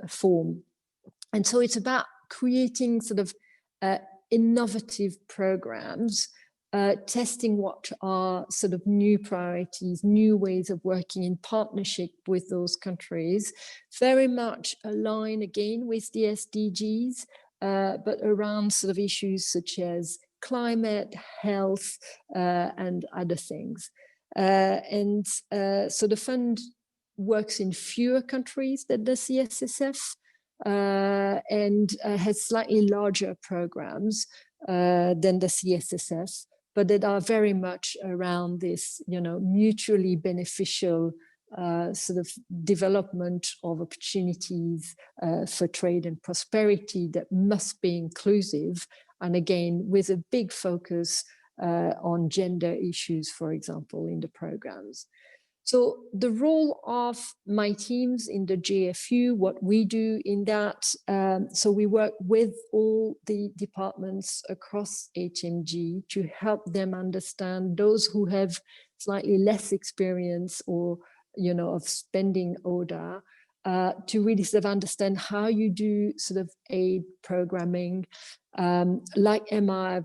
Speaker 4: form. And so it's about creating sort of innovative programs, testing what are sort of new priorities, new ways of working in partnership with those countries, very much aligned again with the SDGs, but around sort of issues such as climate, health, and other things. So the fund works in fewer countries than the CSSF, and has slightly larger programs than the CSSF, but that are very much around this, mutually beneficial sort of development of opportunities for trade and prosperity that must be inclusive, and again with a big focus on gender issues, for example, in the programs. So the role of my teams in the GFU, what we do in that, so we work with all the departments across HMG to help them understand, those who have slightly less experience or, you know, of spending ODA, to really sort of understand how you do sort of aid programming. Like Emma,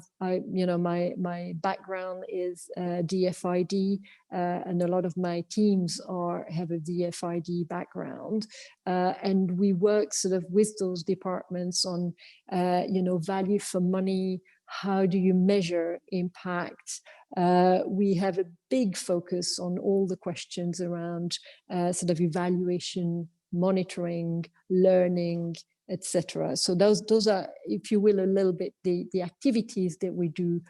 Speaker 4: you know, my background is DFID, and a lot of my teams have a DFID background, and we work sort of with those departments on, you know, value for money. How do you measure impact? We have a big focus on all the questions around sort of evaluation, monitoring, learning, etc. So those are, if you will, a little bit the activities that we do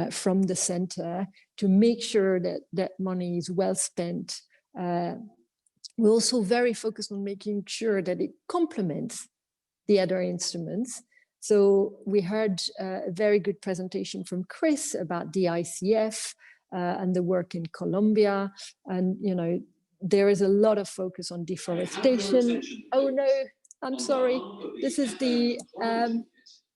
Speaker 4: from the center to make sure that that money is well spent. We're also very focused on making sure that it complements the other instruments. So we heard a very good presentation from Chris about the ICF and the work in Colombia. And, you know, there is a lot of focus on deforestation. Oh no, I'm sorry. This is the,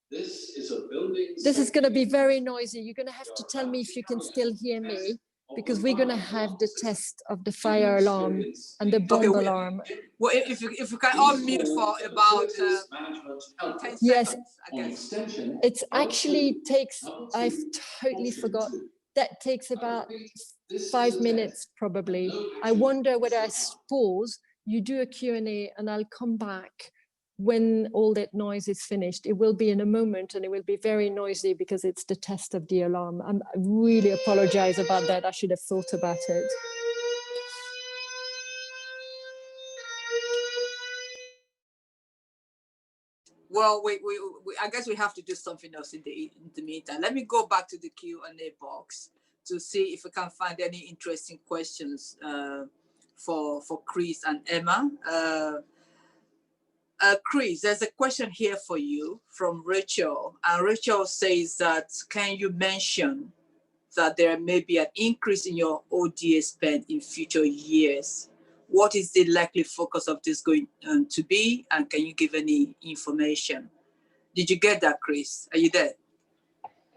Speaker 4: this is going to be very noisy. You're going to have to tell me if you can still hear me, because we're going to have the test of the fire alarm and the bomb alarm.
Speaker 1: Well, if you can unmute for about 10
Speaker 4: yes,
Speaker 1: seconds, I guess.
Speaker 4: It actually takes, I've totally forgot, that takes about 5 minutes probably. I wonder whether I pause, you do a Q&A, and I'll come back when all that noise is finished. It will be in a moment, and it will be very noisy because it's the test of the alarm. I really apologize about that. I should have thought about it.
Speaker 1: Well, I guess we have to do something else in the meantime. Let me go back to the Q&A box to see if we can find any interesting questions for Chris and Emma. Chris, there's a question here for you from Rachel. And Rachel says that, can you mention that there may be an increase in your ODA spend in future years? What is the likely focus of this going to be? And can you give any information? Did you get that, Chris? Are you there?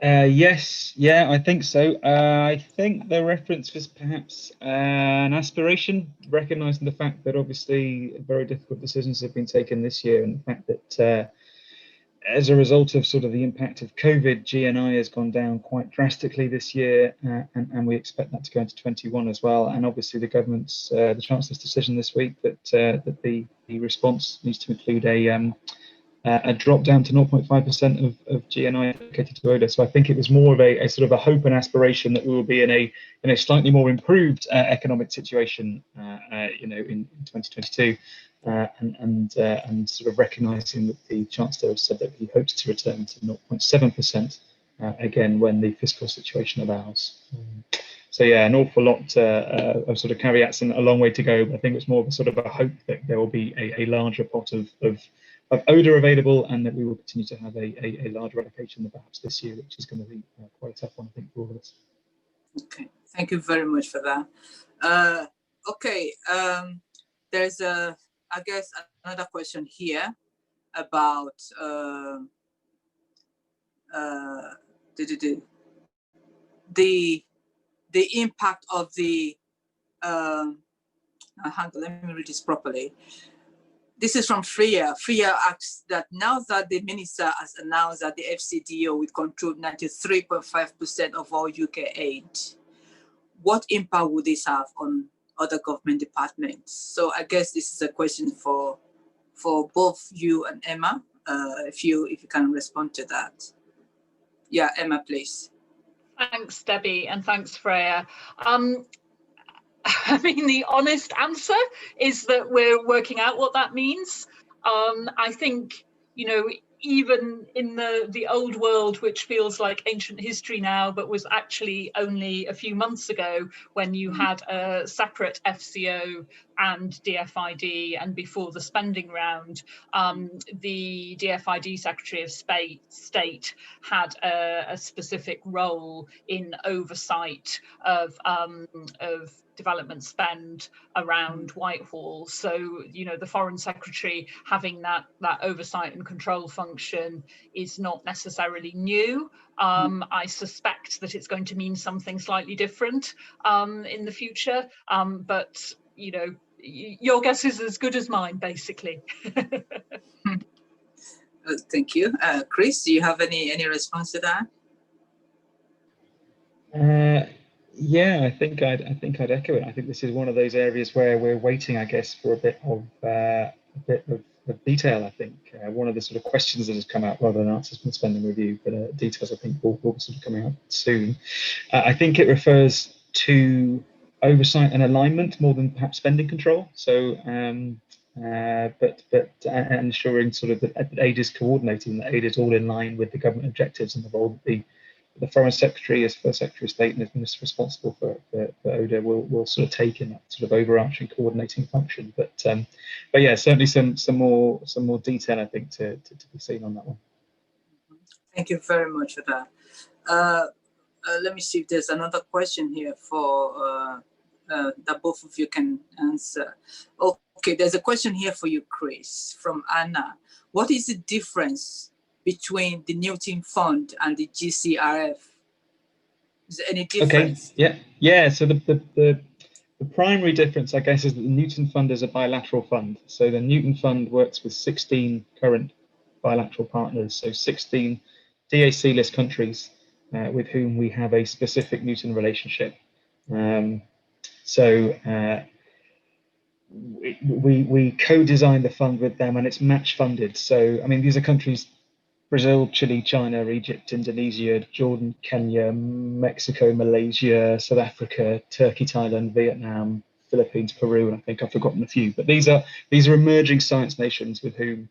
Speaker 2: Yes, yeah, I think so. I think the reference was perhaps an aspiration, recognising the fact that obviously very difficult decisions have been taken this year, and the fact that as a result of sort of the impact of COVID, GNI has gone down quite drastically this year, and we expect that to go into 21 as well. And obviously the government's, the Chancellor's decision this week that that the response needs to include a drop down to 0.5% of GNI dedicated to ODA. So I think it was more of a sort of a hope and aspiration that we will be in a slightly more improved economic situation, you know, in 2022, and sort of recognising that the Chancellor has said that he hopes to return to 0.7% again when the fiscal situation allows. So yeah, an awful lot of sort of caveats and a long way to go. But I think it's more of a sort of a hope that there will be a larger pot of ODA available, and that we will continue to have a larger allocation than perhaps this year, which is going to be quite a tough one, I think, for all of us.
Speaker 1: Okay, thank you very much for that. Okay, there's I guess another question here about the impact of the hang on, let me read this properly. This is from Freya. Freya asks that now that the minister has announced that the FCDO will control 93.5% of all UK aid, what impact would this have on other government departments? So I guess this is a question for both you and Emma, if you can respond to that. Yeah, Emma, please.
Speaker 3: Thanks, Debbie, and thanks, Freya. I mean, the honest answer is that we're working out what that means. I think, you know, even in the old world, which feels like ancient history now, but was actually only a few months ago when you had a separate FCO and DFID, and before the spending round, the DFID Secretary of State had a specific role in oversight of development spend around Whitehall. So, you know, the Foreign Secretary having that oversight and control function is not necessarily new. I suspect that it's going to mean something slightly different in the future, but, you know, your guess is as good as mine, basically.
Speaker 1: Thank you. Chris, do you have any response to that?
Speaker 2: Yeah, I think I'd echo it. I think this is one of those areas where we're waiting, I guess, for a bit of detail. I think one of the sort of questions that has come out, rather than answers from the spending review, but details I think will sort of come out soon. I think it refers to oversight and alignment more than perhaps spending control. So, but ensuring sort of that aid is coordinating, that aid is all in line with the government objectives and the role that the Foreign Secretary, as First Secretary of State and is responsible for ODA, will sort of take in that sort of overarching coordinating function. But yeah, certainly some more detail, I think, to be seen on that one. Thank
Speaker 1: you very much for that. Let me see if there's another question here for that both of you can answer. Okay, there's a question here for you, Chris, from Anna. What is the difference between the Newton Fund and the Gcrf? Is there any difference?
Speaker 2: Okay. Yeah. So the primary difference, I guess, is that the Newton Fund is a bilateral fund. So the Newton Fund works with 16 current bilateral partners, so 16 DAC list countries with whom we have a specific Newton relationship. We co-designed the fund with them, and it's match funded. So I mean, these are countries: Brazil, Chile, China, Egypt, Indonesia, Jordan, Kenya, Mexico, Malaysia, South Africa, Turkey, Thailand, Vietnam, Philippines, Peru, and I think I've forgotten a few. But these are emerging science nations with whom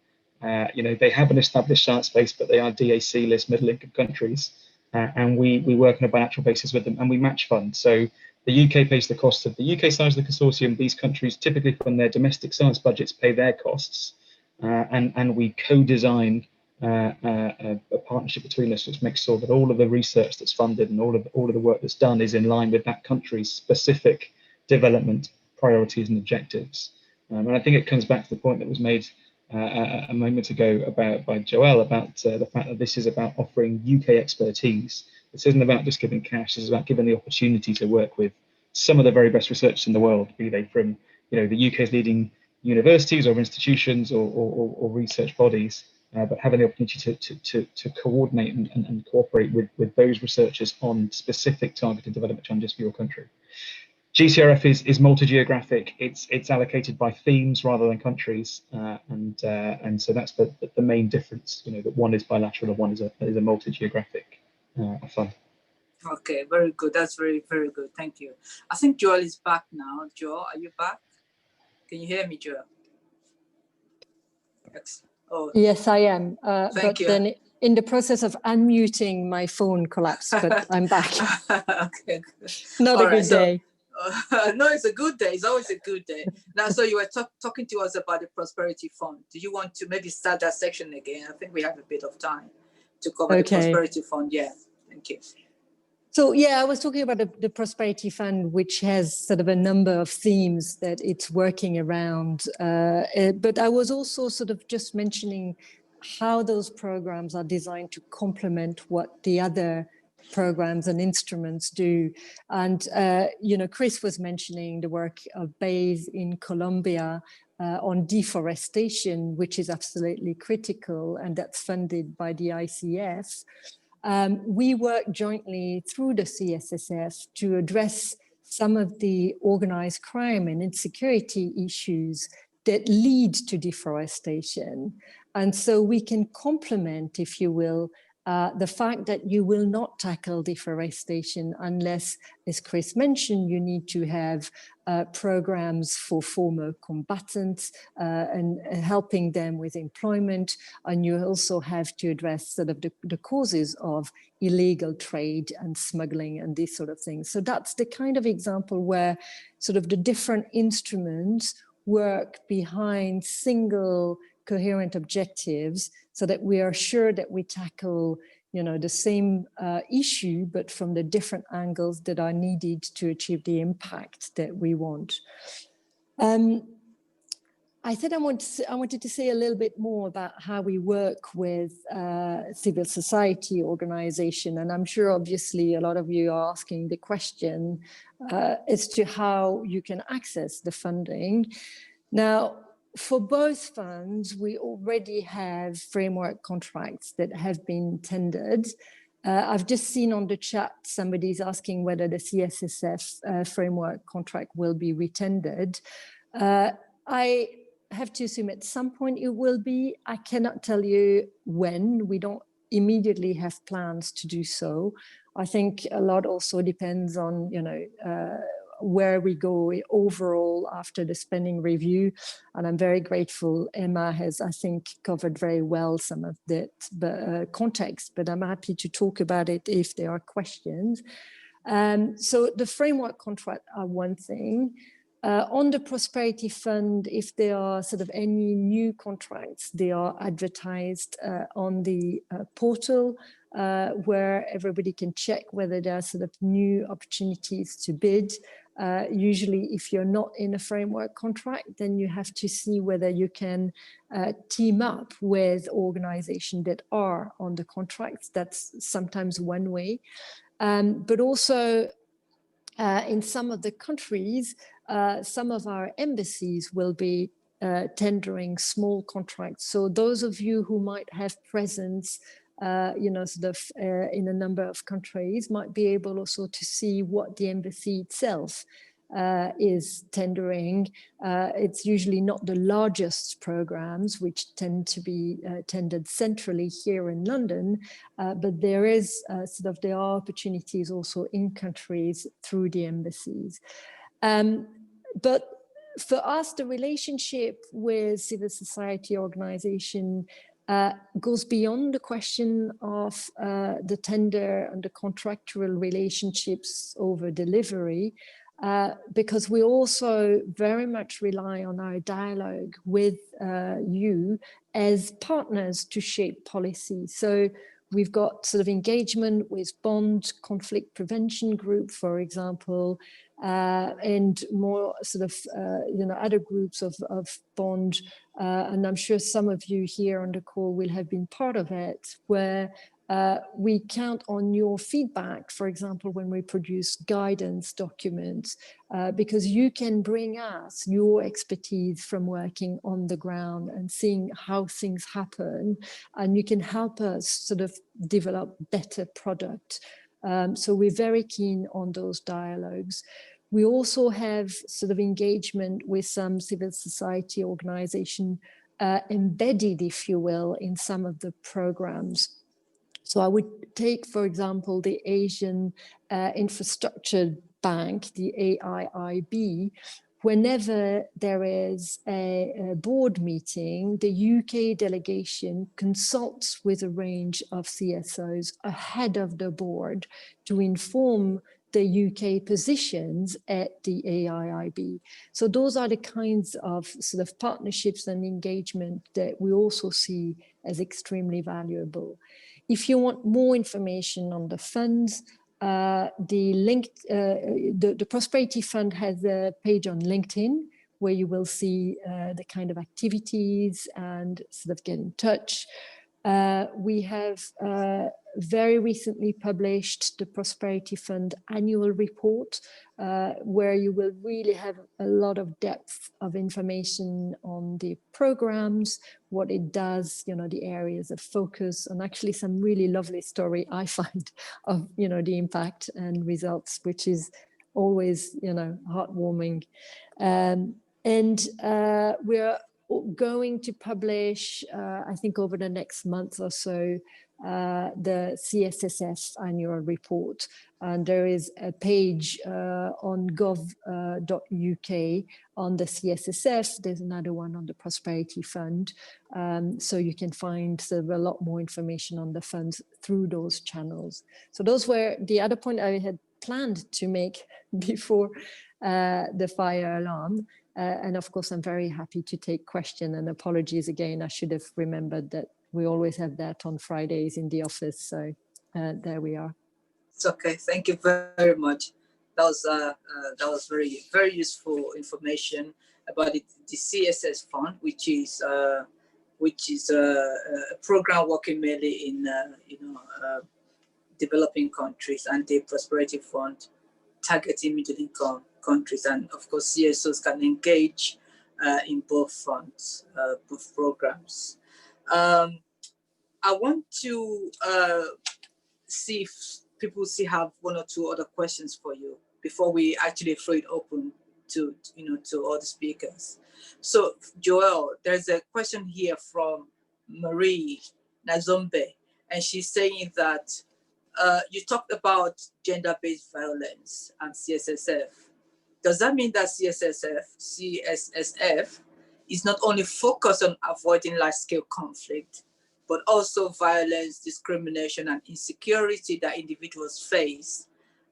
Speaker 2: you know, they have an established science base, but they are DAC list middle income countries, and we work on a bilateral basis with them, and we match fund. So the UK pays the cost of the UK side of the consortium. These countries typically from their domestic science budgets pay their costs, and we co-design a partnership between us, which makes sure that all of the research that's funded and all of the work that's done is in line with that country's specific development priorities and objectives. And I think it comes back to the point that was made a moment ago by Joelle about the fact that this is about offering UK expertise. This isn't about just giving cash. This is about giving the opportunity to work with some of the very best researchers in the world, be they from, you know, the UK's leading universities or institutions or research bodies, but having the opportunity to coordinate and cooperate with those researchers on specific targeted development challenges for your country. Gcrf is multi-geographic. It's allocated by themes rather than countries, and so that's the main difference. You know, that one is bilateral and one is a multi-geographic fund.
Speaker 1: Okay, very good. That's very good. Thank you. I think Joel is back now. Joel, are you back? Can you hear me, Joel?
Speaker 4: Oh, yes, I am. But
Speaker 1: you.
Speaker 4: Then in the process of unmuting, my phone collapsed, but I'm back.
Speaker 1: Okay.
Speaker 4: Not a good day.
Speaker 1: No, it's a good day. It's always a good day. Now, so you were talking to us about the Prosperity Fund. Do you want to maybe start that section again? I think we have a bit of time to cover the Prosperity Fund. Yeah, thank you.
Speaker 4: So yeah, I was talking about the Prosperity Fund, which has sort of a number of themes that it's working around. But I was also sort of just mentioning how those programs are designed to complement what the other programs and instruments do. And, you know, Chris was mentioning the work of BASE in Colombia on deforestation, which is absolutely critical, and that's funded by the ICF. We work jointly through the CSSF to address some of the organized crime and insecurity issues that lead to deforestation. And so we can complement, if you will, the fact that you will not tackle deforestation unless, as Chris mentioned, you need to have programs for former combatants and helping them with employment, and you also have to address sort of the causes of illegal trade and smuggling and these sort of things. So that's the kind of example where sort of the different instruments work behind single coherent objectives so that we are sure that we tackle, you know, the same issue, but from the different angles that are needed to achieve the impact that we want. I said I wanted to say a little bit more about how we work with civil society organization, and I'm sure obviously a lot of you are asking the question as to how you can access the funding. Now, for both funds, we already have framework contracts that have been tendered. I've just seen on the chat, somebody's asking whether the CSSF framework contract will be retendered. I have to assume at some point it will be. I cannot tell you when. We don't immediately have plans to do so. I think a lot also depends on, you know, where we go overall after the spending review. And I'm very grateful Emma has, I think, covered very well some of that context, but I'm happy to talk about it if there are questions. So the framework contract are one thing. On the Prosperity Fund, if there are sort of any new contracts, they are advertised on the portal where everybody can check whether there are sort of new opportunities to bid. Usually, if you're not in a framework contract, then you have to see whether you can team up with organizations that are on the contracts. That's sometimes one way. But also, in some of the countries, some of our embassies will be tendering small contracts. So those of you who might have presence, you know, sort of in a number of countries might be able also to see what the embassy itself is tendering. It's usually not the largest programs, which tend to be tendered centrally here in London, but there is there are opportunities also in countries through the embassies. But for us, the relationship with civil society organization goes beyond the question of the tender and the contractual relationships over delivery, because we also very much rely on our dialogue with you as partners to shape policy. So we've got sort of engagement with Bond Conflict Prevention Group, for example, and more sort of, you know, other groups of Bond. And I'm sure some of you here on the call will have been part of it, where we count on your feedback, for example, when we produce guidance documents, because you can bring us your expertise from working on the ground and seeing how things happen, and you can help us sort of develop better product. So we're very keen on those dialogues. We also have sort of engagement with some civil society organization embedded, if you will, in some of the programs. So I would take, for example, the Asian Infrastructure Bank, the AIIB. Whenever there is a board meeting, the UK delegation consults with a range of CSOs ahead of the board to inform the UK positions at the AIIB. So those are the kinds of sort of partnerships and engagement that we also see as extremely valuable. If you want more information on the funds, the Prosperity Fund has a page on LinkedIn where you will see the kind of activities and sort of get in touch. We have very recently published the Prosperity Fund annual report, where you will really have a lot of depth of information on the programs, what it does, you know, the areas of focus, and actually some really lovely story I find of, you know, the impact and results, which is always, you know, heartwarming. And we're going to publish, I think over the next month or so, the CSSF annual report. And there is a page on gov.uk on the CSSF. There's another one on the Prosperity Fund. So you can find sort of a lot more information on the funds through those channels. So those were the other point I had planned to make before the fire alarm. And of course, I'm very happy to take questions, and apologies again, I should have remembered that we always have that on Fridays in the office. So there we are.
Speaker 1: It's okay. Thank you very much. That was very, very useful information about the CSS fund, which is a program working mainly in developing countries, and the Prosperity Fund targeting middle income countries, and of course CSOs can engage in both funds, both programs. I want to see if people still have one or two other questions for you before we actually throw it open to all the speakers. So Joel, there's a question here from Marie Nazombe, and she's saying that you talked about gender-based violence and CSSF. Does that mean that CSSF is not only focused on avoiding large-scale conflict, but also violence, discrimination, and insecurity that individuals face,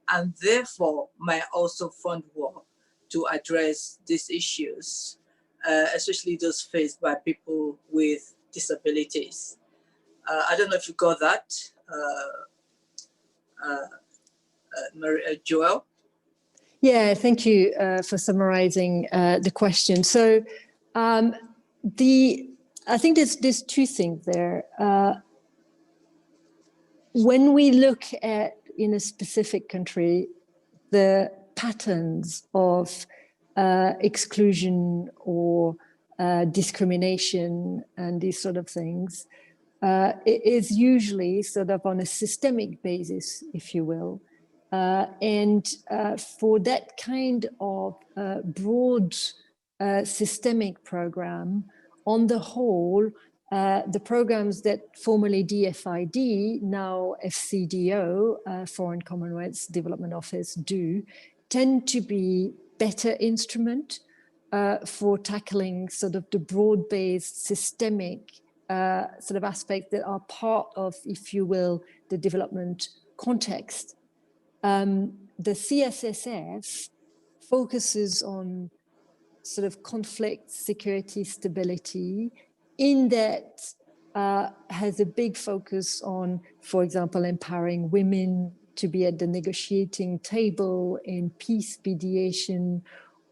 Speaker 1: and therefore might also fund work to address these issues, especially those faced by people with disabilities? I don't know if you got that, Joel?
Speaker 4: Yeah, thank you for summarizing the question. So I think there's two things there. When we look at in a specific country, the patterns of exclusion or discrimination and these sort of things, it is usually sort of on a systemic basis, if you will. And for that kind of broad systemic program, on the whole, the programs that formerly DFID, now FCDO, Foreign Commonwealth Development Office, do tend to be better instrument for tackling sort of the broad-based systemic sort of aspects that are part of, if you will, the development context. The CSSF focuses on sort of conflict, security, stability, in that has a big focus on, for example, empowering women to be at the negotiating table in peace mediation,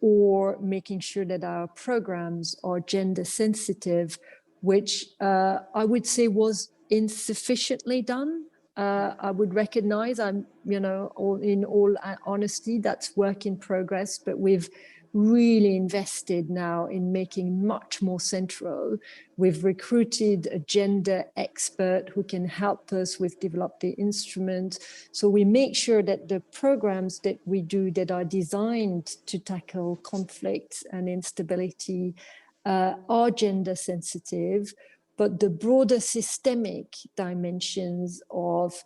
Speaker 4: or making sure that our programs are gender sensitive, which I would say was insufficiently done. I would recognize, in all honesty, that's work in progress, but we've really invested now in making much more central. We've recruited a gender expert who can help us with develop the instrument. So we make sure that the programs that we do that are designed to tackle conflict and instability are gender sensitive, but the broader systemic dimensions of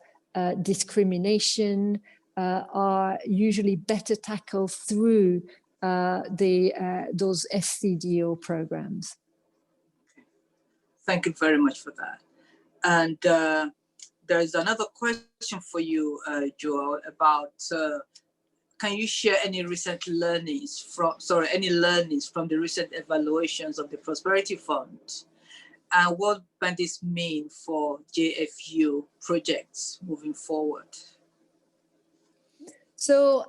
Speaker 4: discrimination are usually better tackled through those FCDO programs.
Speaker 1: Thank you very much for that. And there's another question for you, Joel, about can you share any recent learnings from the recent evaluations of the Prosperity Fund? And what might this mean for JFU projects moving forward? So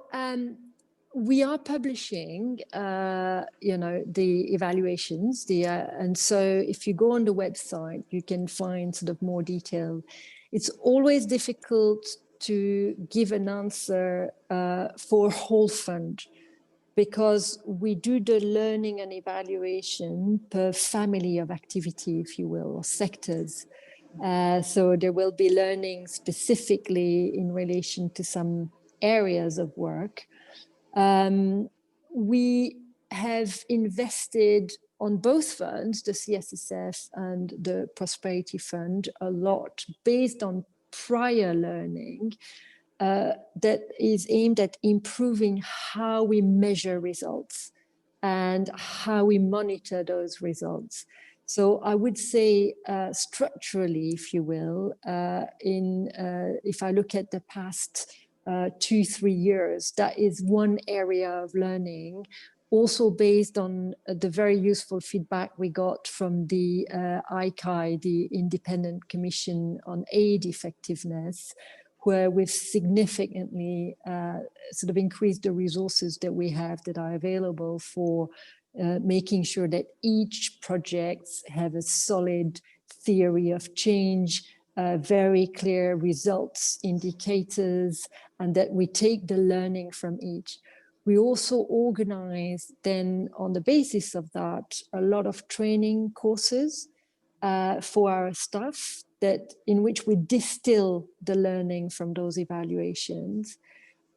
Speaker 4: we are publishing, the evaluations, and so if you go on the website, you can find sort of more detail. It's always difficult to give an answer for whole fund, because we do the learning and evaluation per family of activity, if you will, or sectors. So there will be learning specifically in relation to some areas of work. We have invested on both funds, the CSSF and the Prosperity Fund, a lot based on prior learning that is aimed at improving how we measure results and how we monitor those results. So I would say structurally, if you will, if I look at the past 2-3 years, that is one area of learning, also based on the very useful feedback we got from the ICAI, the Independent Commission on Aid Effectiveness, where we've significantly sort of increased the resources that we have that are available for making sure that each project have a solid theory of change, very clear results indicators, and that we take the learning from each. We also organize then on the basis of that a lot of training courses for our staff in which we distill the learning from those evaluations.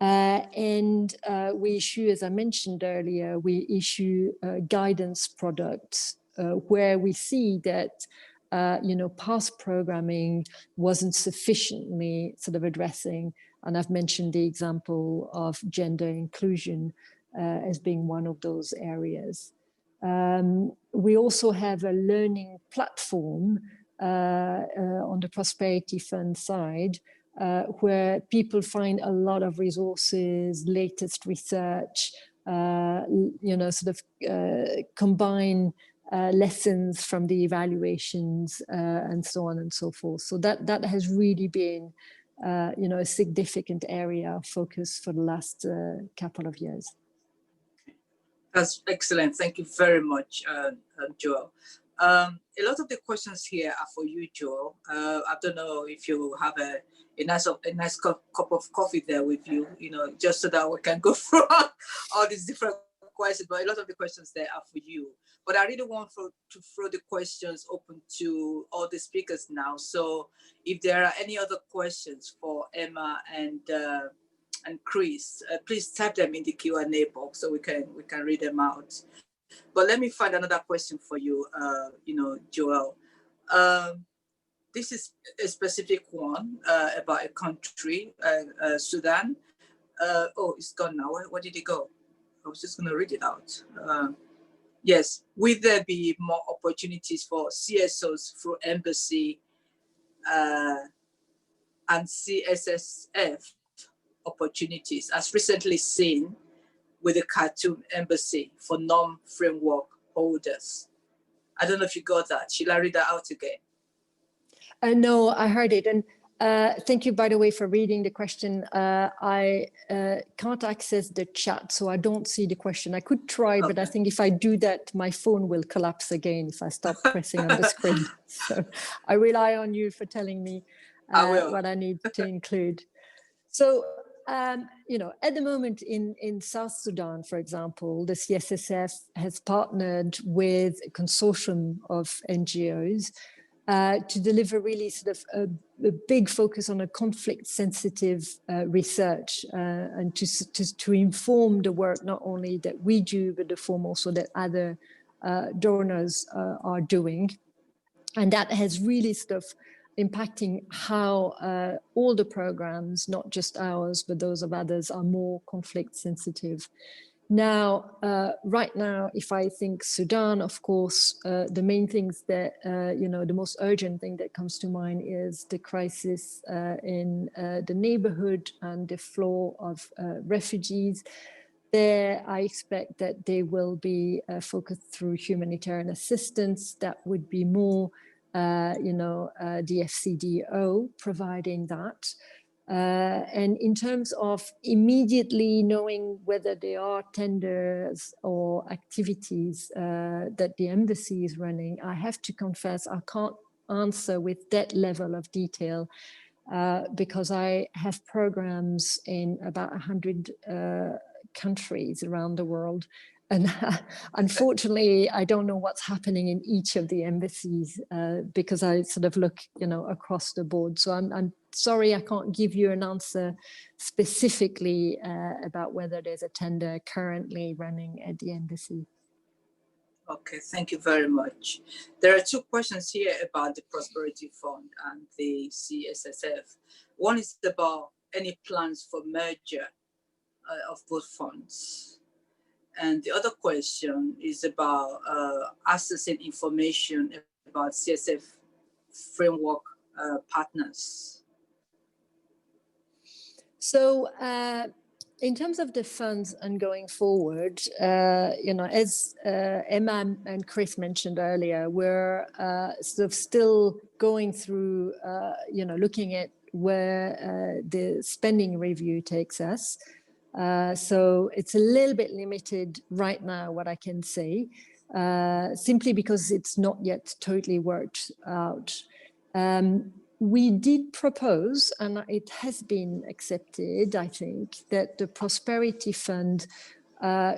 Speaker 4: And we issue, as I mentioned earlier, we issue guidance products where we see that past programming wasn't sufficiently sort of addressing, and I've mentioned the example of gender inclusion as being one of those areas. We also have a learning platform on the Prosperity Fund side, where people find a lot of resources, latest research, combine lessons from the evaluations and so on and so forth. So that has really been, a significant area of focus for the last couple of years.
Speaker 1: That's excellent. Thank you very much, Joel. A lot of the questions here are for you, Joel. I don't know if you have a nice cup of coffee there with you, just so that we can go through all these different questions, but a lot of the questions there are for you. But I really want to throw the questions open to all the speakers now. So if there are any other questions for Emma and Chris, please type them in the Q&A box so we can read them out. But let me find another question for you, Joel. This is a specific one about a country, Sudan. Oh, it's gone now. Where did it go? I was just going to read it out. Yes, will there be more opportunities for CSOs through embassy and CSSF opportunities, as recently seen with the Khartoum embassy for non-framework holders? I don't know if you got that. Should I read that out again?
Speaker 4: No, I heard it. And thank you, by the way, for reading the question. I can't access the chat, so I don't see the question. I could try, okay, but I think if I do that, my phone will collapse again if I stop pressing on the screen. So I rely on you for telling me what I need to include. So, at the moment in South Sudan, for example, the CSSF has partnered with a consortium of NGOs to deliver really sort of a big focus on a conflict-sensitive research and to inform the work not only that we do, but the form also that other donors are doing. And that has really sort of impacting how all the programs, not just ours, but those of others, are more conflict sensitive. Now, right now, if I think Sudan, of course, the main things that, the most urgent thing that comes to mind is the crisis in the neighborhood and the flow of refugees. There, I expect that they will be focused through humanitarian assistance. That would be more the FCDO providing that. And in terms of immediately knowing whether there are tenders or activities that the embassy is running, I have to confess I can't answer with that level of detail because I have programs in about 100 countries around the world. And unfortunately, I don't know what's happening in each of the embassies because I sort of look, across the board. So I'm sorry, I can't give you an answer specifically about whether there's a tender currently running at the embassy.
Speaker 1: Okay, thank you very much. There are two questions here about the Prosperity Fund and the CSSF. One is about any plans for merger of both funds. And the other question is about accessing information about CSF framework partners.
Speaker 4: So in terms of the funds and going forward, as Emma and Chris mentioned earlier, we're sort of still going through, looking at where the spending review takes us. So it's a little bit limited right now, what I can say, simply because it's not yet totally worked out. We did propose, and it has been accepted, I think, that the Prosperity Fund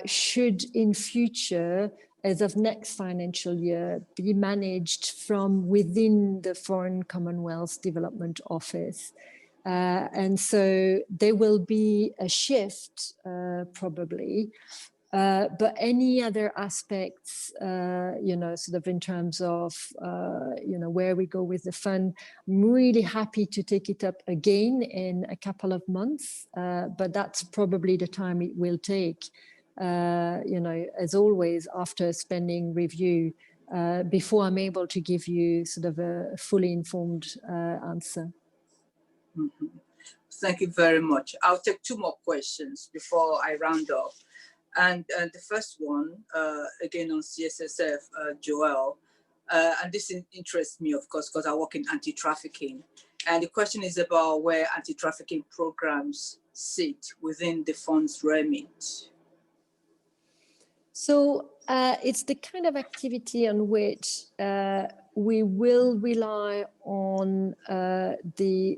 Speaker 4: should in future, as of next financial year, be managed from within the Foreign Commonwealth Development Office. And so there will be a shift probably, but any other aspects, sort of in terms of, where we go with the fund, I'm really happy to take it up again in a couple of months, but that's probably the time it will take, as always, after a spending review, before I'm able to give you sort of a fully informed answer.
Speaker 1: Mm-hmm. Thank you very much. I'll take two more questions before I round up. And the first one, again on CSSF, Joel, and this interests me, of course, because I work in anti-trafficking. And the question is about where anti-trafficking programs sit within the fund's remit.
Speaker 4: So it's the kind of activity on which we will rely on the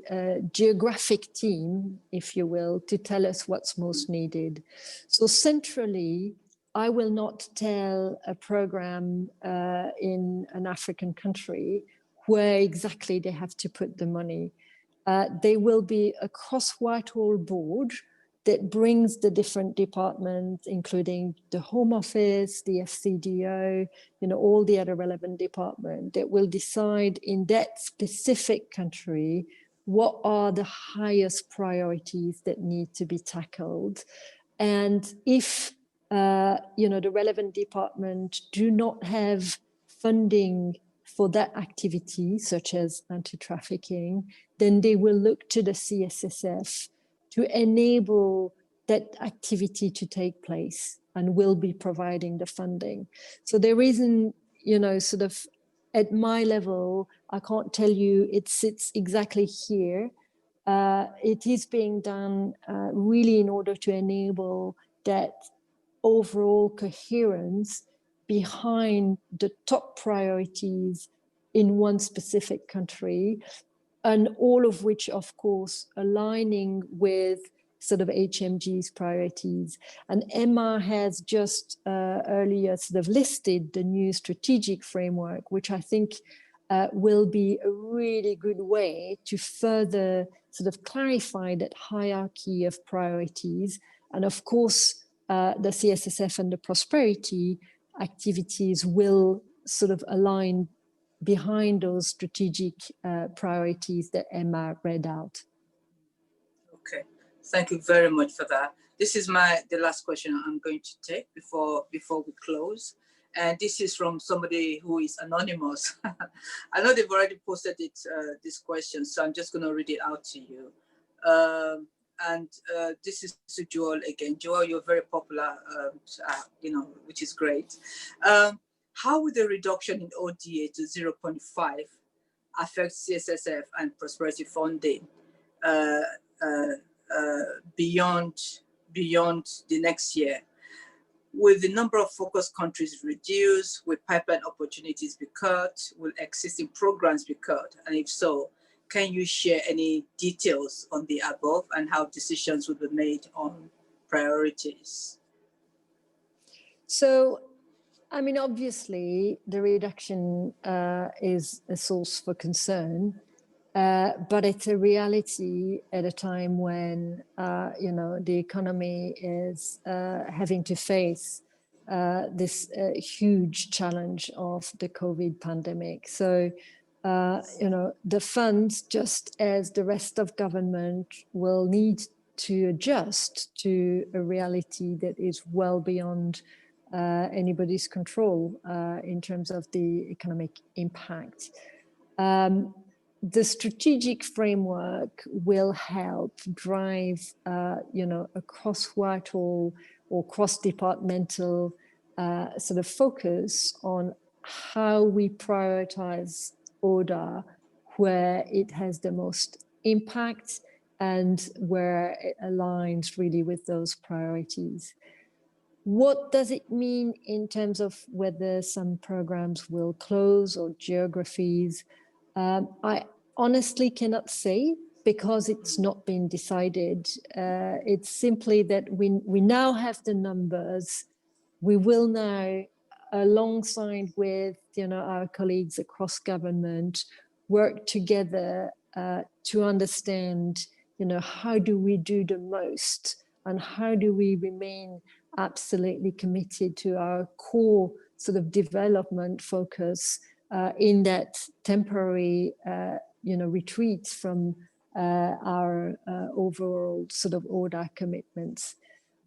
Speaker 4: geographic team, if you will, to tell us what's most needed. So centrally, I will not tell a program in an African country where exactly they have to put the money. They will be a cross-Whitehall board that brings the different departments, including the Home Office, the FCDO, all the other relevant departments, that will decide in that specific country what are the highest priorities that need to be tackled. And if the relevant department do not have funding for that activity, such as anti-trafficking, then they will look to the CSSF to enable that activity to take place, and will be providing the funding. So there isn't, sort of at my level, I can't tell you it sits exactly here. It is being done really in order to enable that overall coherence behind the top priorities in one specific country, and all of which, of course, aligning with sort of HMG's priorities. And Emma has just earlier sort of listed the new strategic framework, which I think will be a really good way to further sort of clarify that hierarchy of priorities. And of course, the CSSF and the prosperity activities will sort of align behind those strategic priorities that Emma read out.
Speaker 1: Okay, thank you very much for that. This is the last question I'm going to take before we close. And this is from somebody who is anonymous. I know they've already posted it, this question, so I'm just gonna read it out to you. This is to Joel again. Joel, you're very popular, which is great. How would the reduction in ODA to 0.5 affect CSSF and prosperity funding beyond the next year? Will the number of focus countries reduce? Will pipeline opportunities be cut? Will existing programs be cut? And if so, can you share any details on the above and how decisions will be made on priorities?
Speaker 4: So, I mean, obviously, the reduction is a source for concern, but it's a reality at a time when, the economy is having to face this huge challenge of the COVID pandemic. So, the funds, just as the rest of government, will need to adjust to a reality that is well beyond anybody's control in terms of the economic impact. The strategic framework will help drive, a cross-Whitehall or cross-departmental sort of focus on how we prioritize ODA where it has the most impact and where it aligns really with those priorities. What does it mean in terms of whether some programs will close or geographies? I honestly cannot say because it's not been decided. It's simply that we now have the numbers. We will now, alongside with our colleagues across government, work together to understand how do we do the most and how do we remain absolutely committed to our core sort of development focus in that temporary retreat from our overall sort of ODA commitments.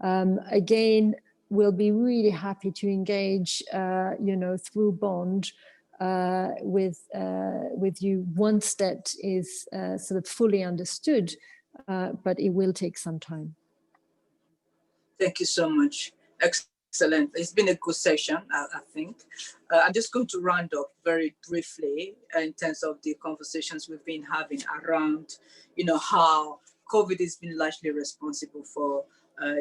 Speaker 4: Again, we'll be really happy to engage through Bond with you once that is sort of fully understood, but it will take some time.
Speaker 1: Thank you so much. Excellent. It's been a good session, I think. I'm just going to round up very briefly in terms of the conversations we've been having around, how COVID has been largely responsible for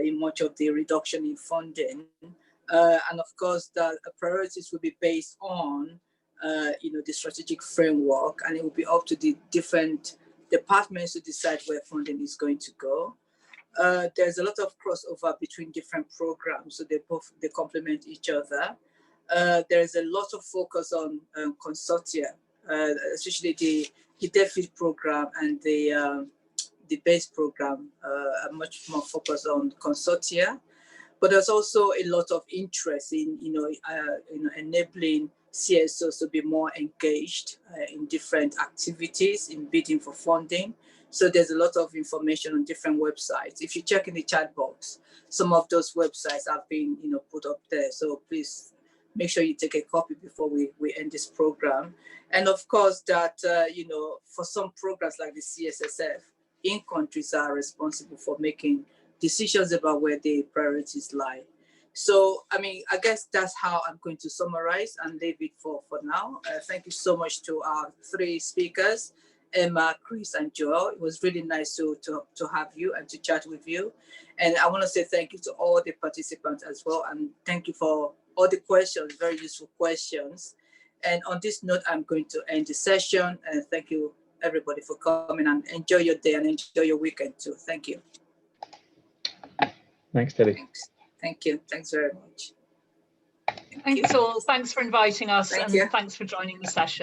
Speaker 1: in much of the reduction in funding. And of course, the priorities will be based on, the strategic framework, and it will be up to the different departments to decide where funding is going to go. There's a lot of crossover between different programs, so they complement each other. There's a lot of focus on consortia, especially the DEFID program and the base program are much more focused on consortia. But there's also a lot of interest in enabling CSOs to be more engaged in different activities in bidding for funding. So there's a lot of information on different websites. If you check in the chat box, some of those websites have been put up there. So please make sure you take a copy before we end this program. And of course that, for some programs like the CSSF, in-countries are responsible for making decisions about where the priorities lie. So, I guess that's how I'm going to summarize and leave it for now. Thank you so much to our three speakers, Emma, Chris, and Joel. It was really nice to have you and to chat with you. And I want to say thank you to all the participants as well. And thank you for all the questions, very useful questions. And on this note, I'm going to end the session. And thank you, everybody, for coming, and enjoy your day and enjoy your weekend too. Thank you.
Speaker 2: Thanks, Debbie.
Speaker 1: Thanks. Thank you. Thanks very much.
Speaker 3: Thanks all. Thanks for inviting us,
Speaker 1: Thank
Speaker 3: and
Speaker 1: you.
Speaker 3: thanks for joining the session.